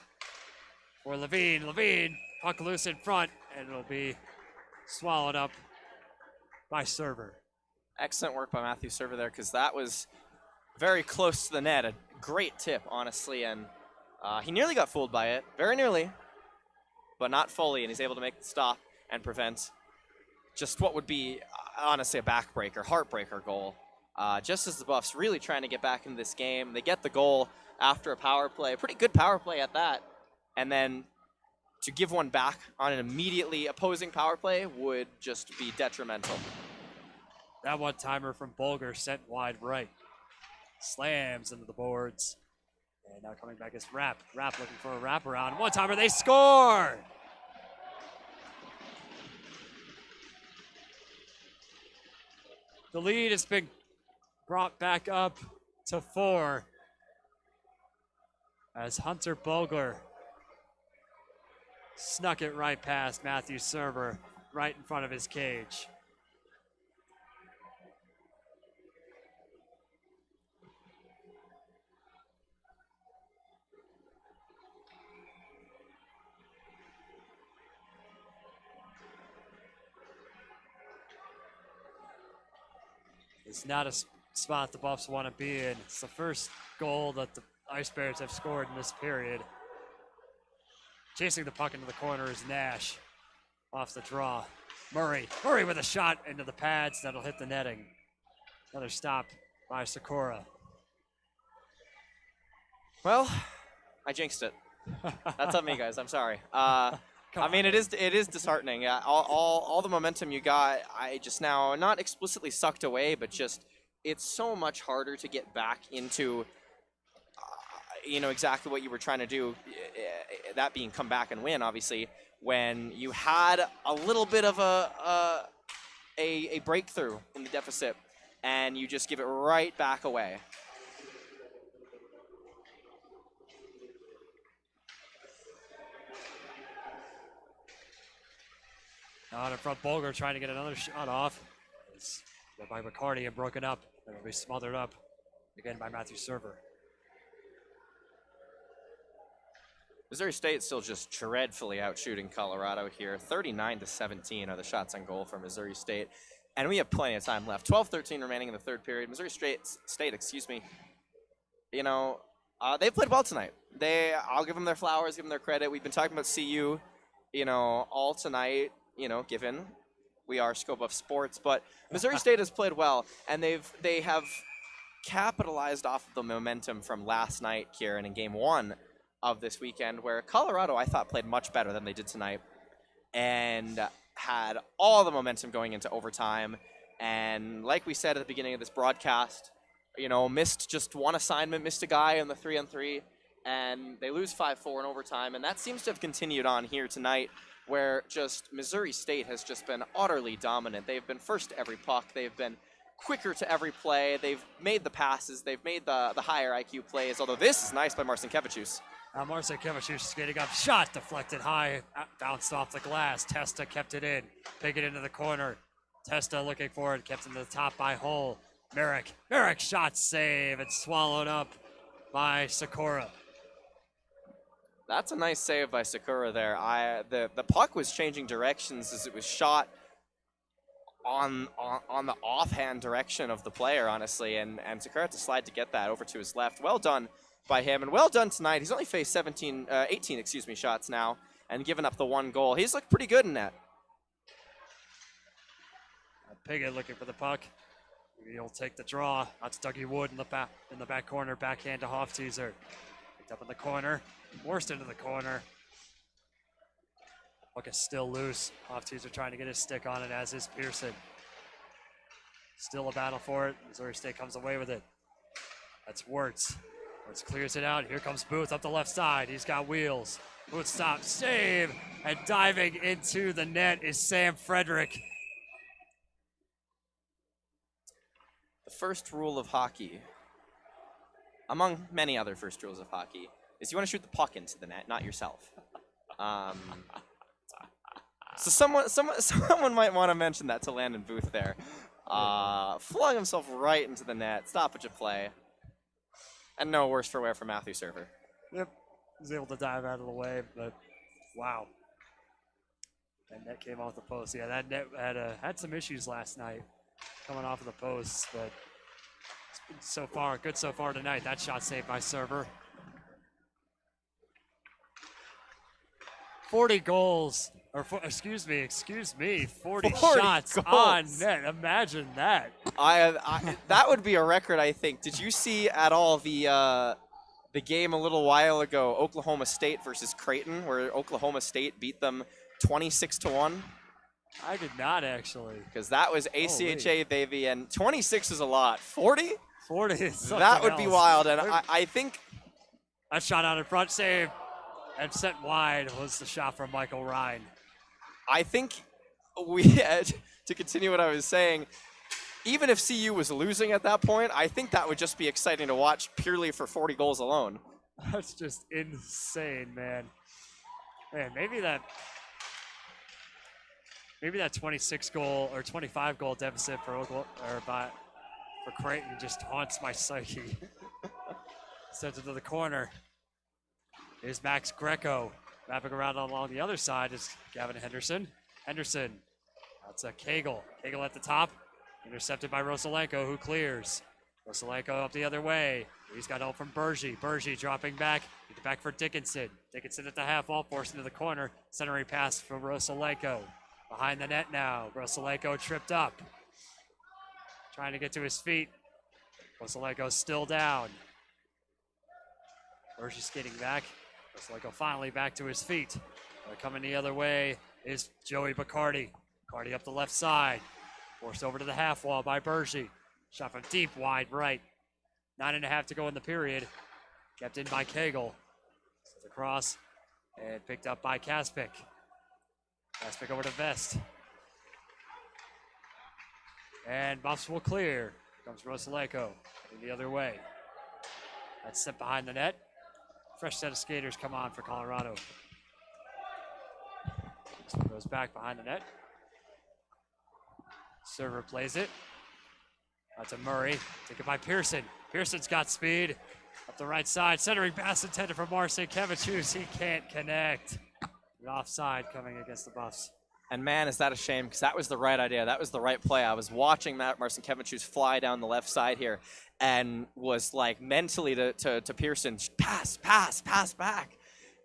For Levine. Levine, puck loose in front, and it'll be swallowed up by Server. Excellent work by Matthew Server there, because that was very close to the net. A great tip, honestly, and he nearly got fooled by it. Very nearly, but not fully, and he's able to make the stop and prevent just what would be, honestly, a backbreaker, heartbreaker goal. Just as the Buffs really trying to get back into this game. They get the goal after a power play, a pretty good power play at that. And then to give one back on an immediately opposing power play would just be detrimental. That one-timer from Bulger sent wide right. Slams into the boards. And now coming back is Rapp. Rapp looking for a wraparound. One-timer, they score! The lead has been brought back up to 4 as Hunter Bulger snuck it right past Matthew Server, right in front of his cage. It's not a spot the Buffs want to be in. It's the first goal that the Ice Bears have scored in this period. Chasing the puck into the corner is Nash. Off the draw. Murray with a shot into the pads that'll hit the netting. Another stop by Sakura. Well, I jinxed it. That's on me, guys. I'm sorry. I mean, it is disheartening. All the momentum you got, I just now not explicitly sucked away, but just it's so much harder to get back into, exactly what you were trying to do. That being come back and win, obviously, when you had a little bit of a breakthrough in the deficit, and you just give it right back away. Out in front, Bulger trying to get another shot off. It's by McCarty and broken up. It'll be smothered up again by Matthew Server. Missouri State still just dreadfully out shooting Colorado here. 39-17 are the shots on goal for Missouri State. And we have plenty of time left. 12-13 remaining in the third period. Missouri State, they played well tonight. I'll give them their flowers, give them their credit. We've been talking about CU, all tonight, given we are scope of sports. But Missouri State has played well, and they have capitalized off of the momentum from last night, Kieran, in game one of this weekend, where Colorado, I thought, played much better than they did tonight and had all the momentum going into overtime. And like we said at the beginning of this broadcast, missed just one assignment, missed a guy in the 3-on-3, and they lose 5-4 in overtime. And that seems to have continued on here tonight, where just Missouri State has just been utterly dominant. They've been first to every puck. They've been quicker to every play. They've made the passes. They've made the higher IQ plays, although this is nice by Marcinkevičius. Marcinkevičius skating up, shot deflected high, bounced off the glass. Testa kept it in, pick it into the corner. Testa looking for it, kept it to the top by Hull. Merrick shot save, and swallowed up by Sakura. That's a nice save by Sakura there. The puck was changing directions as it was shot on the offhand direction of the player, honestly, and Sakura had to slide to get that over to his left. Well done by him, and well done tonight. He's only faced 18 shots now, and given up the one goal. He's looked pretty good in that. Piggott looking for the puck. He'll take the draw. That's Dougie Wood in the back corner. Backhand to Hofteaser. Picked up in the corner. Forced into the corner. Puck is still loose. Hofteaser trying to get his stick on it, as is Pearson. Still a battle for it. Missouri State comes away with it. That's Wirtz. Wirtz clears it out. Here comes Booth up the left side. He's got wheels. Booth stops, save, and diving into the net is Sam Frederick. The first rule of hockey, among many other first rules of hockey, is you want to shoot the puck into the net, not yourself. So someone might want to mention that to Landon Booth there. Flung himself right into the net, stoppage of play. And no worse for wear for Matthew Server. Yep, he was able to dive out of the way, but wow. That net came off the post. Yeah, that net had some issues last night coming off of the post, but it's been good so far tonight. That shot saved by Server. 40 goals, excuse me, 40 shots goals on net. Imagine that. That would be a record, I think. Did you see at all the game a little while ago, Oklahoma State versus Creighton, where Oklahoma State beat them 26-1? I did not, actually. Because that was ACHA, baby, and 26 is a lot. 40? 40 is something that would be else. wild, and I think... That shot out in front, save, and sent wide was the shot from Michael Ryan. I think to continue what I was saying, even if CU was losing at that point, I think that would just be exciting to watch purely for 40 goals alone. That's just insane, man. Man, maybe that 26 goal or 25 goal deficit for Creighton just haunts my psyche. Sends it to the corner. Here's Max Greco. Wrapping around along the other side is Gavin Henderson. That's a Cagle. Cagle at the top. Intercepted by Rosalenko, who clears. Rosalenko up the other way. He's got help from Bergy. Bergy dropping back. Back for Dickinson. Dickinson at the half wall, forced into the corner. Centering pass from Rosalenko. Behind the net now. Rosalenko tripped up. Trying to get to his feet. Rosalenko's still down. Bergy skating back. Rosalenko finally back to his feet. Coming the other way is Joey Bacardi. Bacardi up the left side. Forced over to the half wall by Bergy. Shot from deep, wide right. 9.5 to go in the period. Kept in by Kegel. Across and picked up by Kaspic. Kaspic over to Vest. And Buffs will clear. Here comes Rosalenko the other way. That's set behind the net. Fresh set of skaters come on for Colorado. Goes back behind the net. Server plays it. Out to Murray. Taken by Pearson. Pearson's got speed. Up the right side. Centering pass intended for Marcin Kevichus. He can't connect. An offside coming against the Buffs. And man, is that a shame, because that was the right idea. That was the right play. I was watching Marcin Kevichus fly down the left side here and was like mentally to Pearson, pass back.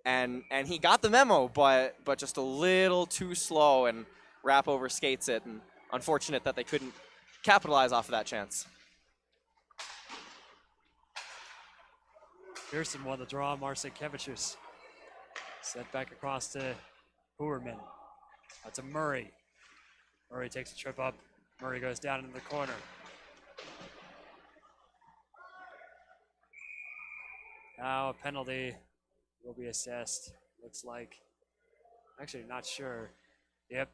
And he got the memo, but just a little too slow, and Rapp overskates it. And unfortunate that they couldn't capitalize off of that chance. Pearson won the draw. Marcin Kevichus sent back across to Hooverman. That's a Murray. Murray takes a trip up. Murray goes down into the corner. Now a penalty will be assessed. Looks like. Actually, not sure. Yep.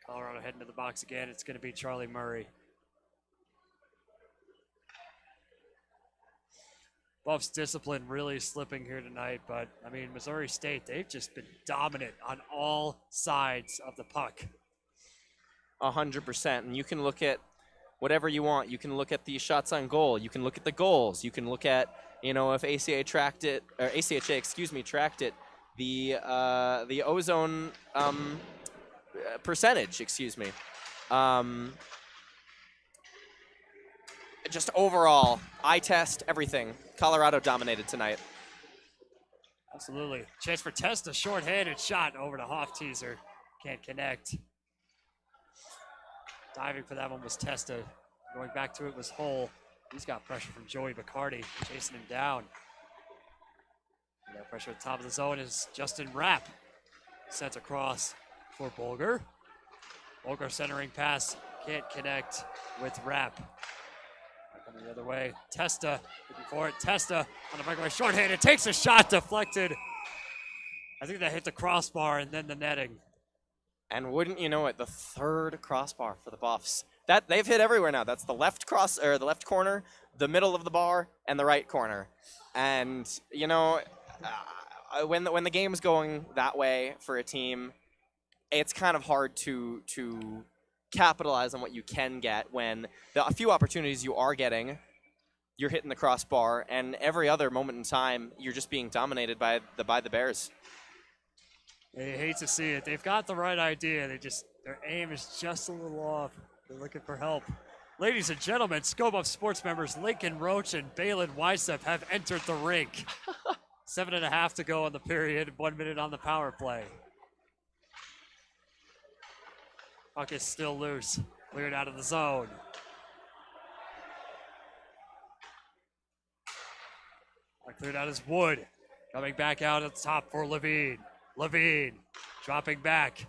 Colorado heading to the box again. It's going to be Charlie Murray. Buffs discipline really slipping here tonight, but I mean, Missouri State, they've just been dominant on all sides of the puck. 100%. And you can look at whatever you want. You can look at the shots on goal. You can look at the goals. You can look at, if ACHA tracked it, the ozone percentage, just overall, eye test, everything. Colorado dominated tonight. Absolutely. Chance for Testa, short-handed shot over to Hofteaser. Can't connect. Diving for that one was Testa. Going back to it was Hull. He's got pressure from Joey Bacardi, chasing him down. And that pressure at the top of the zone is Justin Rapp. Sent across for Bulger. Bulger centering pass, can't connect with Rapp. Coming the other way, Testa looking for it. Testa on the breakaway, shorthanded, takes a shot, deflected. I think that hit the crossbar and then the netting. And wouldn't you know it, the third crossbar for the Buffs. That they've hit everywhere now. That's the left the left corner, the middle of the bar, and the right corner. And when the game's going that way for a team, it's kind of hard to capitalize on what you can get when a few opportunities you are getting, you're hitting the crossbar, and every other moment in time, you're just being dominated by the Bears. I hate to see it. They've got the right idea. Their aim is just a little off. They're looking for help. Ladies and gentlemen, Scope Up Sports members Lincoln Roach and Balin Weissep have entered the rink. 7.5 to go in the period, 1 minute on the power play. Puck is still loose. Cleared out of the zone. Puck cleared out is Wood. Coming back out at the top for Levine. Levine dropping back.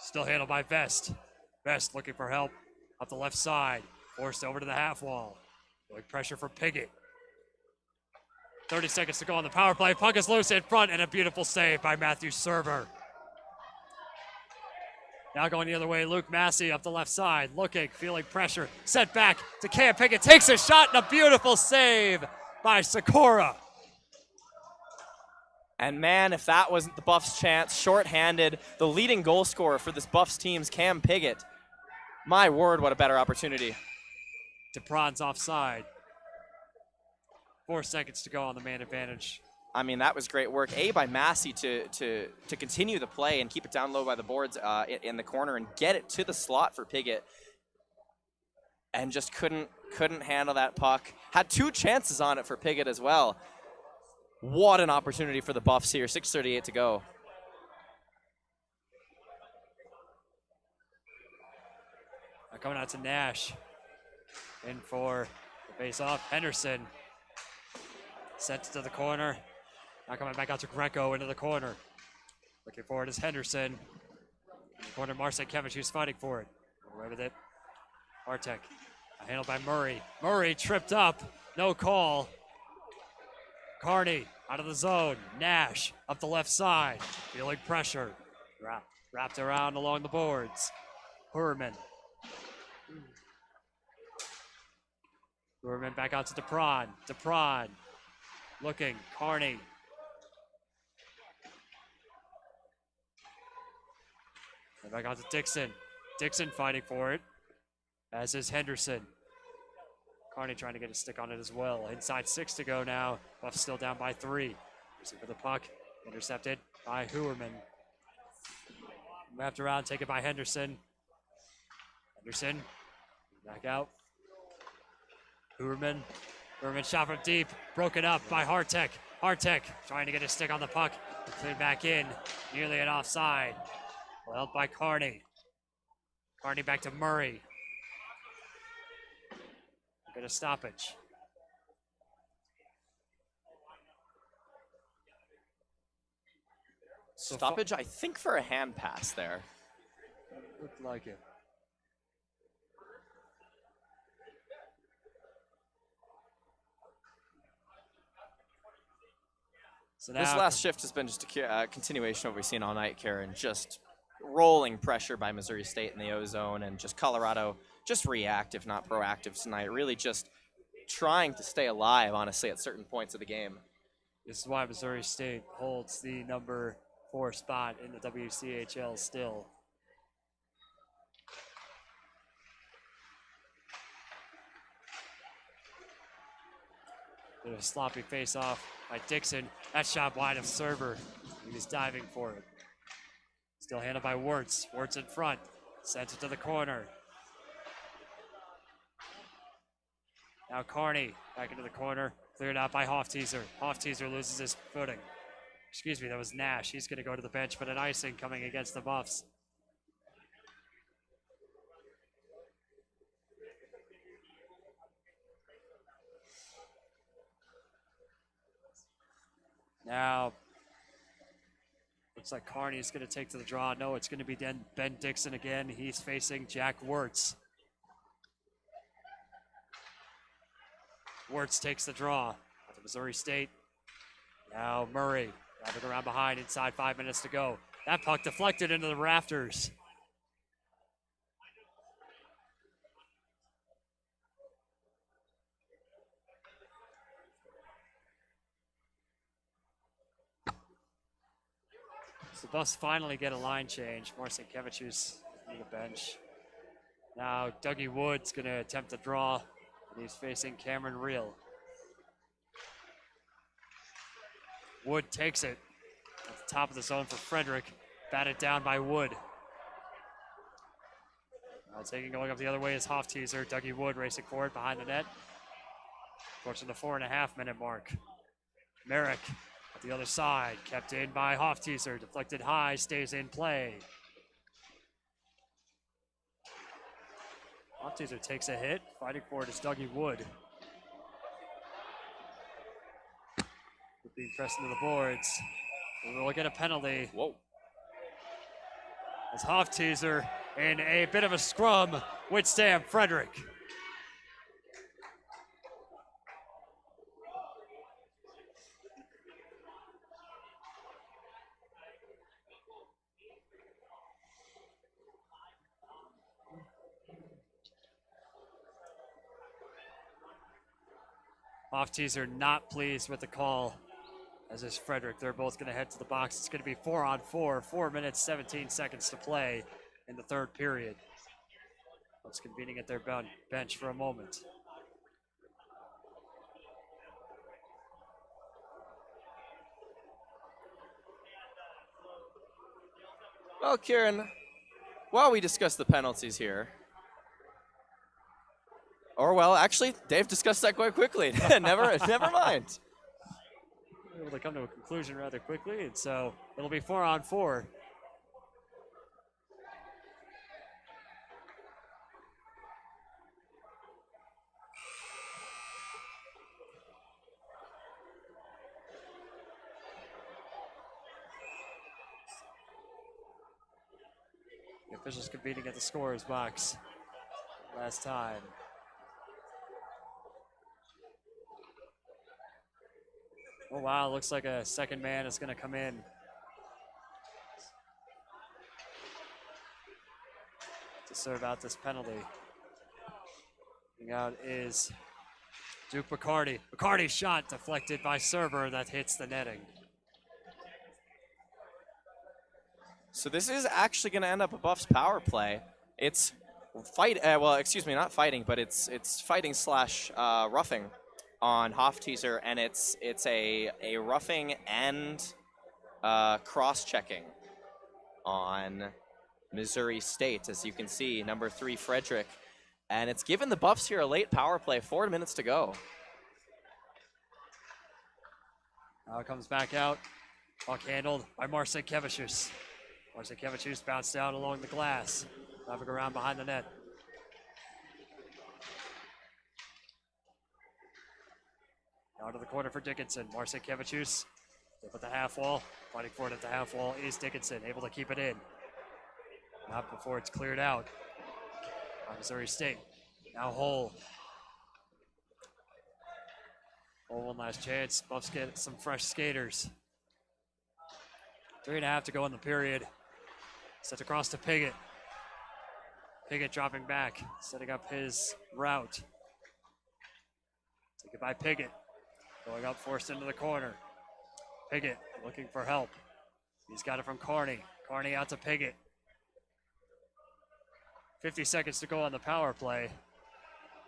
Still handled by Vest. Vest looking for help up the left side. Forced over to the half wall. Going pressure for Piggott. 30 seconds to go on the power play. Puck is loose in front and a beautiful save by Matthew Server. Now going the other way, Luke Massey up the left side, looking, feeling pressure, set back to Cam Pickett, takes a shot and a beautiful save by Sikora. And man, if that wasn't the Buffs' chance, shorthanded, the leading goal scorer for this Buffs team's Cam Piggott. My word, what a better opportunity. DePron's offside. 4 seconds to go on the man advantage I mean, that was great work. By Massey to continue the play and keep it down low by the boards in the corner and get it to the slot for Piggott. And just couldn't handle that puck. Had 2 chances on it for Piggott as well. What an opportunity for the Buffs here. 6:38 to go. Coming out to Nash. In for the face-off. Henderson. Sent it to the corner. Now coming back out to Greco into the corner. Looking forward is Henderson. In the corner, Marcinkevich, who's fighting for it. Away with it. Artek. Handled by Murray. Murray tripped up. No call. Carney out of the zone. Nash up the left side. Feeling pressure. Wrapped around along the boards. Hurman. Hurman back out to DePron. DePron. Looking. Carney. And back out to Dixon. Dixon fighting for it. As is Henderson. Carney trying to get a stick on it as well. Inside 6 to go now. Buffs still down by 3. For the puck. Intercepted by Hooverman. Wrapped around, taken by Henderson. Henderson. Back out. Hooverman. Hooverman shot from deep. Broken up by Hartek. Hartek trying to get a stick on the puck. Cleared back in. Nearly an offside. Well held by Carney. Carney back to Murray. Get a stoppage. Stoppage, I think, for a hand pass there. Looked like it. So now This last shift has been just a continuation of what we've seen all night, Karen. Just rolling pressure by Missouri State in the O-zone, and just Colorado just reactive, not proactive tonight. Really just trying to stay alive, honestly, at certain points of the game. This is why Missouri State holds the number 4 spot in the WCHL still. Bit of a sloppy face-off by Dixon. That shot wide of Server. He was diving for it. Still handled by Wirtz. Wirtz in front. Sends it to the corner. Now Carney back into the corner. Cleared out by Hofteaser. Hofteaser loses his footing. Excuse me, that was Nash. He's going to go to the bench, but an icing coming against the Buffs. Now, looks like Carney's going to take to the draw. No, it's going to be Ben Dixon again. He's facing Jack Wirtz. Wirtz takes the draw to Missouri State. Now Murray wrapping around behind inside 5 minutes to go. That puck deflected into the rafters. So the Buffs finally get a line change. Marcinkevich is on the bench. Now Dougie Wood's going to attempt to draw. He's facing Cameron Reel. Wood takes it at the top of the zone for Frederick. Batted down by Wood. Going up the other way is Hofteaser. Dougie Wood racing forward behind the net. Approaching the 4.5 minute mark. Merrick at the other side. Kept in by Hofteaser. Deflected high. Stays in play. Hofteaser takes a hit. Fighting for it is Dougie Wood. Being pressed into the boards. We'll get a penalty. Whoa. As Hofteaser in a bit of a scrum with Sam Frederick. Hofteaser not pleased with the call, as is Frederick. They're both going to head to the box. It's going to be 4-on-4, 4 minutes, 17 seconds to play in the third period. Buffs convening at their bench for a moment. Well, Kieran, while we discuss the penalties here, or well, actually, Dave discussed that quite quickly. never mind. Able to come to a conclusion rather quickly, and so it'll be 4-on-4. The officials competing at the scorer's box last time. Oh wow, looks like a second man is going to come in. To serve out this penalty. Coming out is Duke McCarty. McCarty's shot deflected by server that hits the netting. So this is actually going to end up a Buffs power play. It's not fighting, but it's fighting / roughing on Hofteaser, and it's a roughing and cross-checking on Missouri State, as you can see, number 3 Frederick, and it's given the Buffs here a late power play, 4 minutes to go. Now it comes back out, puck handled by Marcin Kevicius. Marcin Kevicius bounced down along the glass, driving around behind the net. Down to the corner for Dickinson. Marcin Kevicius up at the half wall. Fighting for it at the half wall is Dickinson, able to keep it in. Not before it's cleared out by Missouri State. Now Hull. Hull one last chance. Buffs get some fresh skaters. 3.5 to go in the period. Set across to Piggott. Piggott dropping back, setting up his route. Taken by Piggott. Going up, forced into the corner. Piggott looking for help. He's got it from Carney. Carney out to Piggott. 50 seconds to go on the power play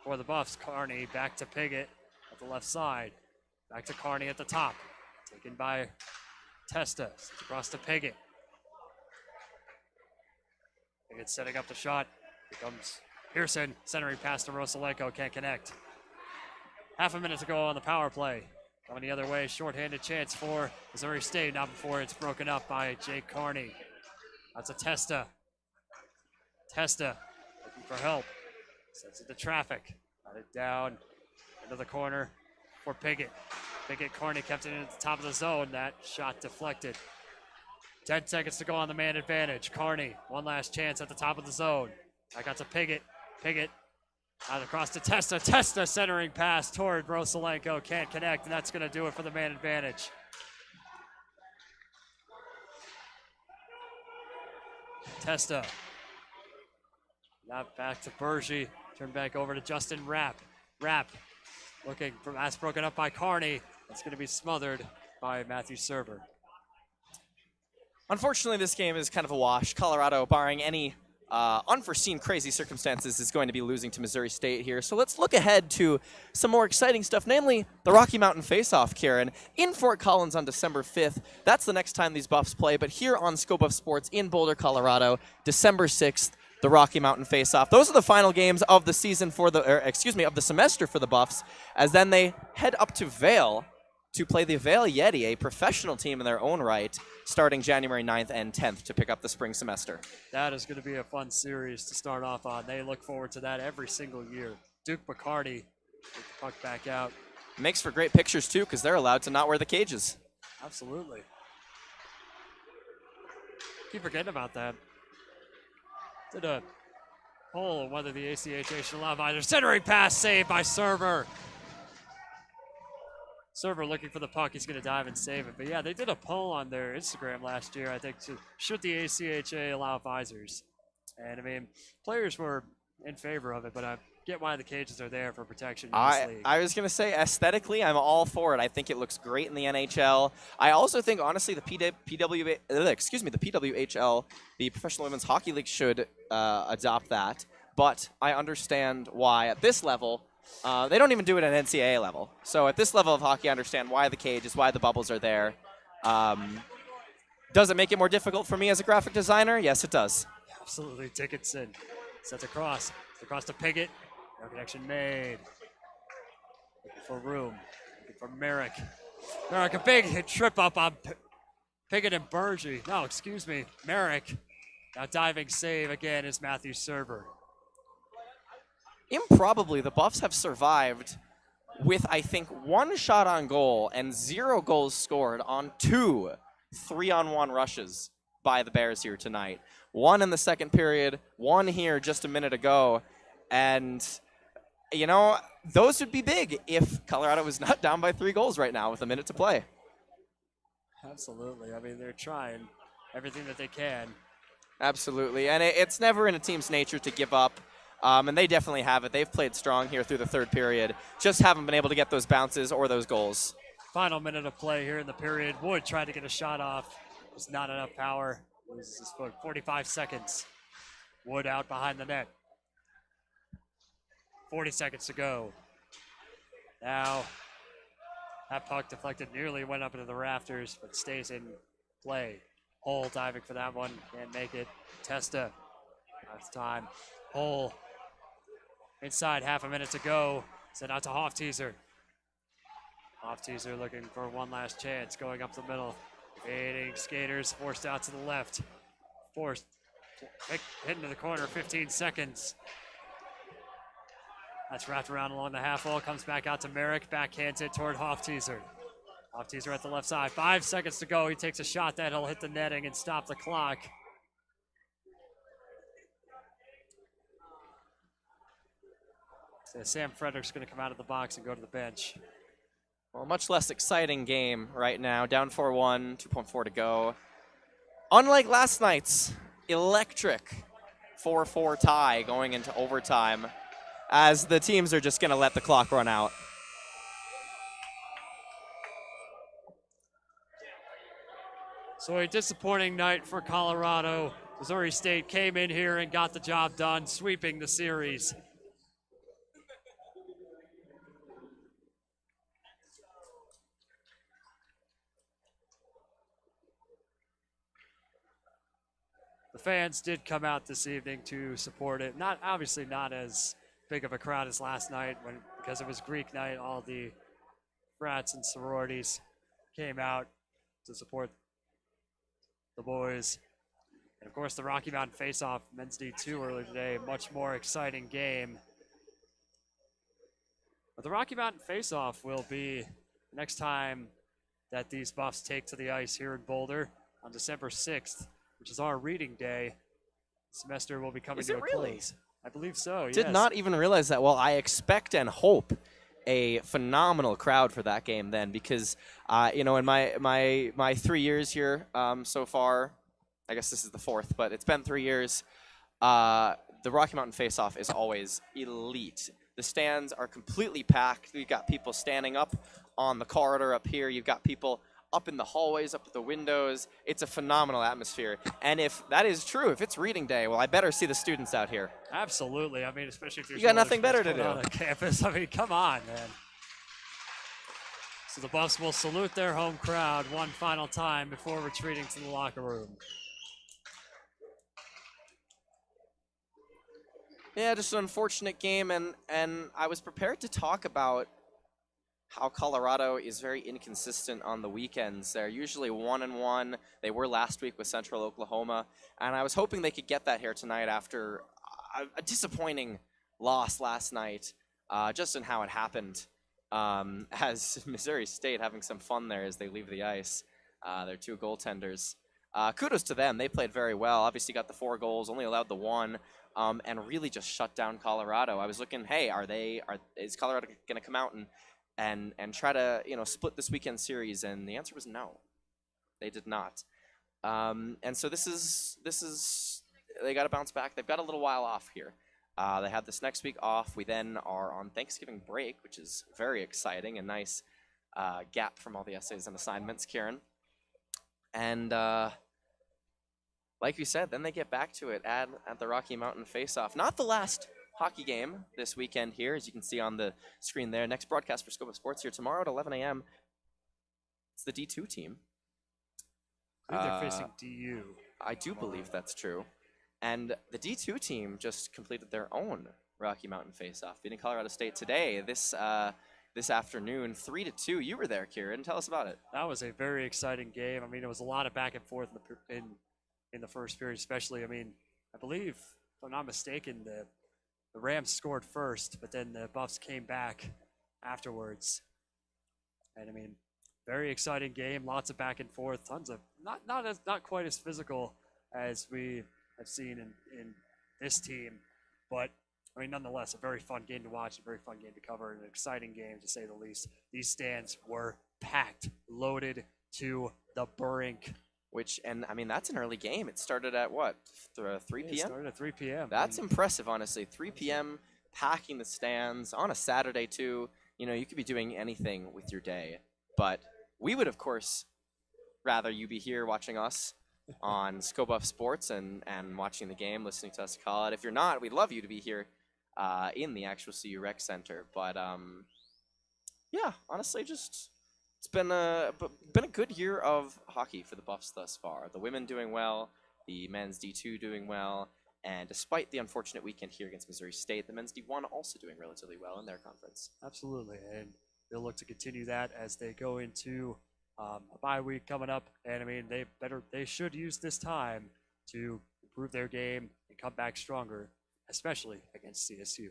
for the Buffs. Carney back to Piggott at the left side. Back to Carney at the top. Taken by Testa. Across to Piggott. Piggott setting up the shot. Here comes Pearson. Centering pass to Rosalenko. Can't connect. Half a minute to go on the power play. Coming the other way. Shorthanded chance for Missouri State. Not before it's broken up by Jake Carney. That's a Testa. Testa looking for help. Sends it to traffic. Got it down into the corner for Piggott. Piggott, Carney kept it at the top of the zone. That shot deflected. 10 seconds to go on the man advantage. Carney, one last chance at the top of the zone. I got to Piggott. Piggott out across to Testa. Testa centering pass toward Rosalenko. Can't connect, and that's going to do it for the man advantage. Testa. Now back to Bergy. Turn back over to Justin Rapp. Rapp looking for pass broken up by Carney. It's going to be smothered by Matthew Server. Unfortunately, this game is kind of a wash. Colorado, barring any unforeseen crazy circumstances, is going to be losing to Missouri State here. So let's look ahead to some more exciting stuff, namely the Rocky Mountain Face-Off, Kieran, in Fort Collins on December 5th. That's the next time these Buffs play, but here on Scope of Sports in Boulder, Colorado, December 6th, the Rocky Mountain Face-Off. Those are the final games of the season of the semester for the Buffs, as then they head up to Vail to play the Vail Yeti, a professional team in their own right, starting January 9th and 10th to pick up the spring semester. That is going to be a fun series to start off on. They look forward to that every single year. Duke McCarty with the puck back out. Makes for great pictures, too, because they're allowed to not wear the cages. Absolutely. Keep forgetting about that. Did a poll on whether the ACHA should allow either. Centering pass saved by Server. Server looking for the puck. He's going to dive and save it. But yeah, they did a poll on their Instagram last year, I think, should the ACHA allow visors? And I mean, players were in favor of it, but I get why the cages are there for protection in this league. I was going to say, aesthetically, I'm all for it. I think it looks great in the NHL. I also think, honestly, the PWHL, the Professional Women's Hockey League, should adopt that. But I understand why, at this level, they don't even do it at NCAA level. So at this level of hockey, I understand why the cages, why the bubbles are there. Does it make it more difficult for me as a graphic designer? Yes, it does. Absolutely. Dickinson sets across. Across to Piggott. No connection made. Looking for room. Looking for Merrick. Merrick, a big hit trip up on Piggott and Bergie. No, excuse me. Merrick. Now diving save again is Matthew Server. Improbably, the Buffs have survived with, I think, 1 shot on goal and 0 goals scored on 2 3-on-1 rushes by the Bears here tonight. 1 in the second period, 1 here just a minute ago. And, you know, those would be big if Colorado was not down by 3 goals right now with a minute to play. Absolutely. I mean, they're trying everything that they can. Absolutely. And it's never in a team's nature to give up. And they definitely have it. They've played strong here through the third period. Just haven't been able to get those bounces or those goals. Final minute of play here in the period. Wood tried to get a shot off. There's not enough power. Loses his foot. 45 seconds. Wood out behind the net. 40 seconds to go. Now, that puck deflected nearly went up into the rafters, but stays in play. Hull diving for that one. Can't make it. Testa. Last time. Hull. Inside, half a minute to go. Sent out to Hofteaser. Hofteaser looking for one last chance. Going up the middle. Fading skaters forced out to the left. Forced. Hit into the corner. 15 seconds. That's wrapped around along the half wall. Comes back out to Merrick. Backhands it toward Hofteaser. Hofteaser at the left side. 5 seconds to go. He takes a shot that he'll hit the netting and stop the clock. So Sam Frederick's going to come out of the box and go to the bench. Well, much less exciting game right now. Down 4-1, 2.4 to go. Unlike last night's electric 4-4 tie going into overtime, as the teams are just going to let the clock run out. So a disappointing night for Colorado. Missouri State came in here and got the job done, sweeping the series. The fans did come out this evening to support it. Obviously not as big of a crowd as last night because it was Greek night. All the frats and sororities came out to support the boys. And of course the Rocky Mountain face-off, men's D2 earlier today, much more exciting game. But the Rocky Mountain face-off will be the next time that these Buffs take to the ice here in Boulder on December 6th. Which is our reading day. Semester will be coming to a close. I believe so, yes. Did not even realize that. Well, I expect and hope a phenomenal crowd for that game then, because, you know, in my 3 years here so far, I guess this is the 4th, but it's been 3 years, the Rocky Mountain Face-Off is always elite. The stands are completely packed. We've got people standing up on the corridor up here. You've got people up in the hallways, up at the windows. It's a phenomenal atmosphere. And if that is true, if it's reading day, well, I better see the students out here. Absolutely. I mean, especially if there's you got no nothing better to do on campus. I mean, come on, man. So the Buffs will salute their home crowd one final time before retreating to the locker room. Yeah, just an unfortunate game, and I was prepared to talk about how Colorado is very inconsistent on the weekends. They're usually 1-1. They were last week with Central Oklahoma, and I was hoping they could get that here tonight after a disappointing loss last night, just in how it happened. As Missouri State having some fun there as they leave the ice. Their 2 goaltenders. Kudos to them. They played very well. Obviously got the 4 goals, only allowed the 1, and really just shut down Colorado. I was looking, hey, is Colorado going to come out and try to, you know, split this weekend series? And the answer was no. They did not. And so this is they got to bounce back. They've got a little while off here. They have this next week off. We then are on Thanksgiving break, which is very exciting. A nice gap from all the essays and assignments, Kieran. And like you said, then they get back to it at the Rocky Mountain Face-Off. Not the last hockey game this weekend here, as you can see on the screen there. Next broadcast for Scope of Sports here tomorrow at 11 a.m. It's the D2 team. I think they're facing DU. I do believe that's true. And the D2 team just completed their own Rocky Mountain face-off, beating Colorado State today, this afternoon, 3-2. You were there, Kieran. Tell us about it. That was a very exciting game. I mean, it was a lot of back and forth in the first period, especially. I mean, I believe, if I'm not mistaken, the Rams scored first, but then the Buffs came back afterwards. And I mean, very exciting game. Lots of back and forth. Tons of not quite as physical as we have seen in this team, but I mean, nonetheless, a very fun game to watch, a very fun game to cover, and an exciting game to say the least. These stands were packed, loaded to the brink. And I mean, that's an early game. It started at what, 3 p.m.? It started at 3 p.m. That's impressive, honestly. 3 p.m., packing the stands on a Saturday, too. You know, you could be doing anything with your day. But we would, of course, rather you be here watching us on ScoBuff Sports and watching the game, listening to us call it. If you're not, we'd love you to be here in the actual CU Rec Center. But, yeah, honestly, just it's been a good year of hockey for the Buffs thus far. The women doing well, the men's D2 doing well, and despite the unfortunate weekend here against Missouri State, the men's D1 also doing relatively well in their conference. Absolutely, and they'll look to continue that as they go into a bye week coming up. And I mean, they should use this time to improve their game and come back stronger, especially against CSU.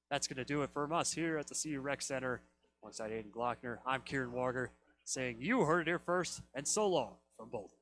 That's going to do it from us here at the CU Rec Center. Alongside Aiden Glockner, I'm Kieran Warger, saying you heard it here first, and so long from Boulder.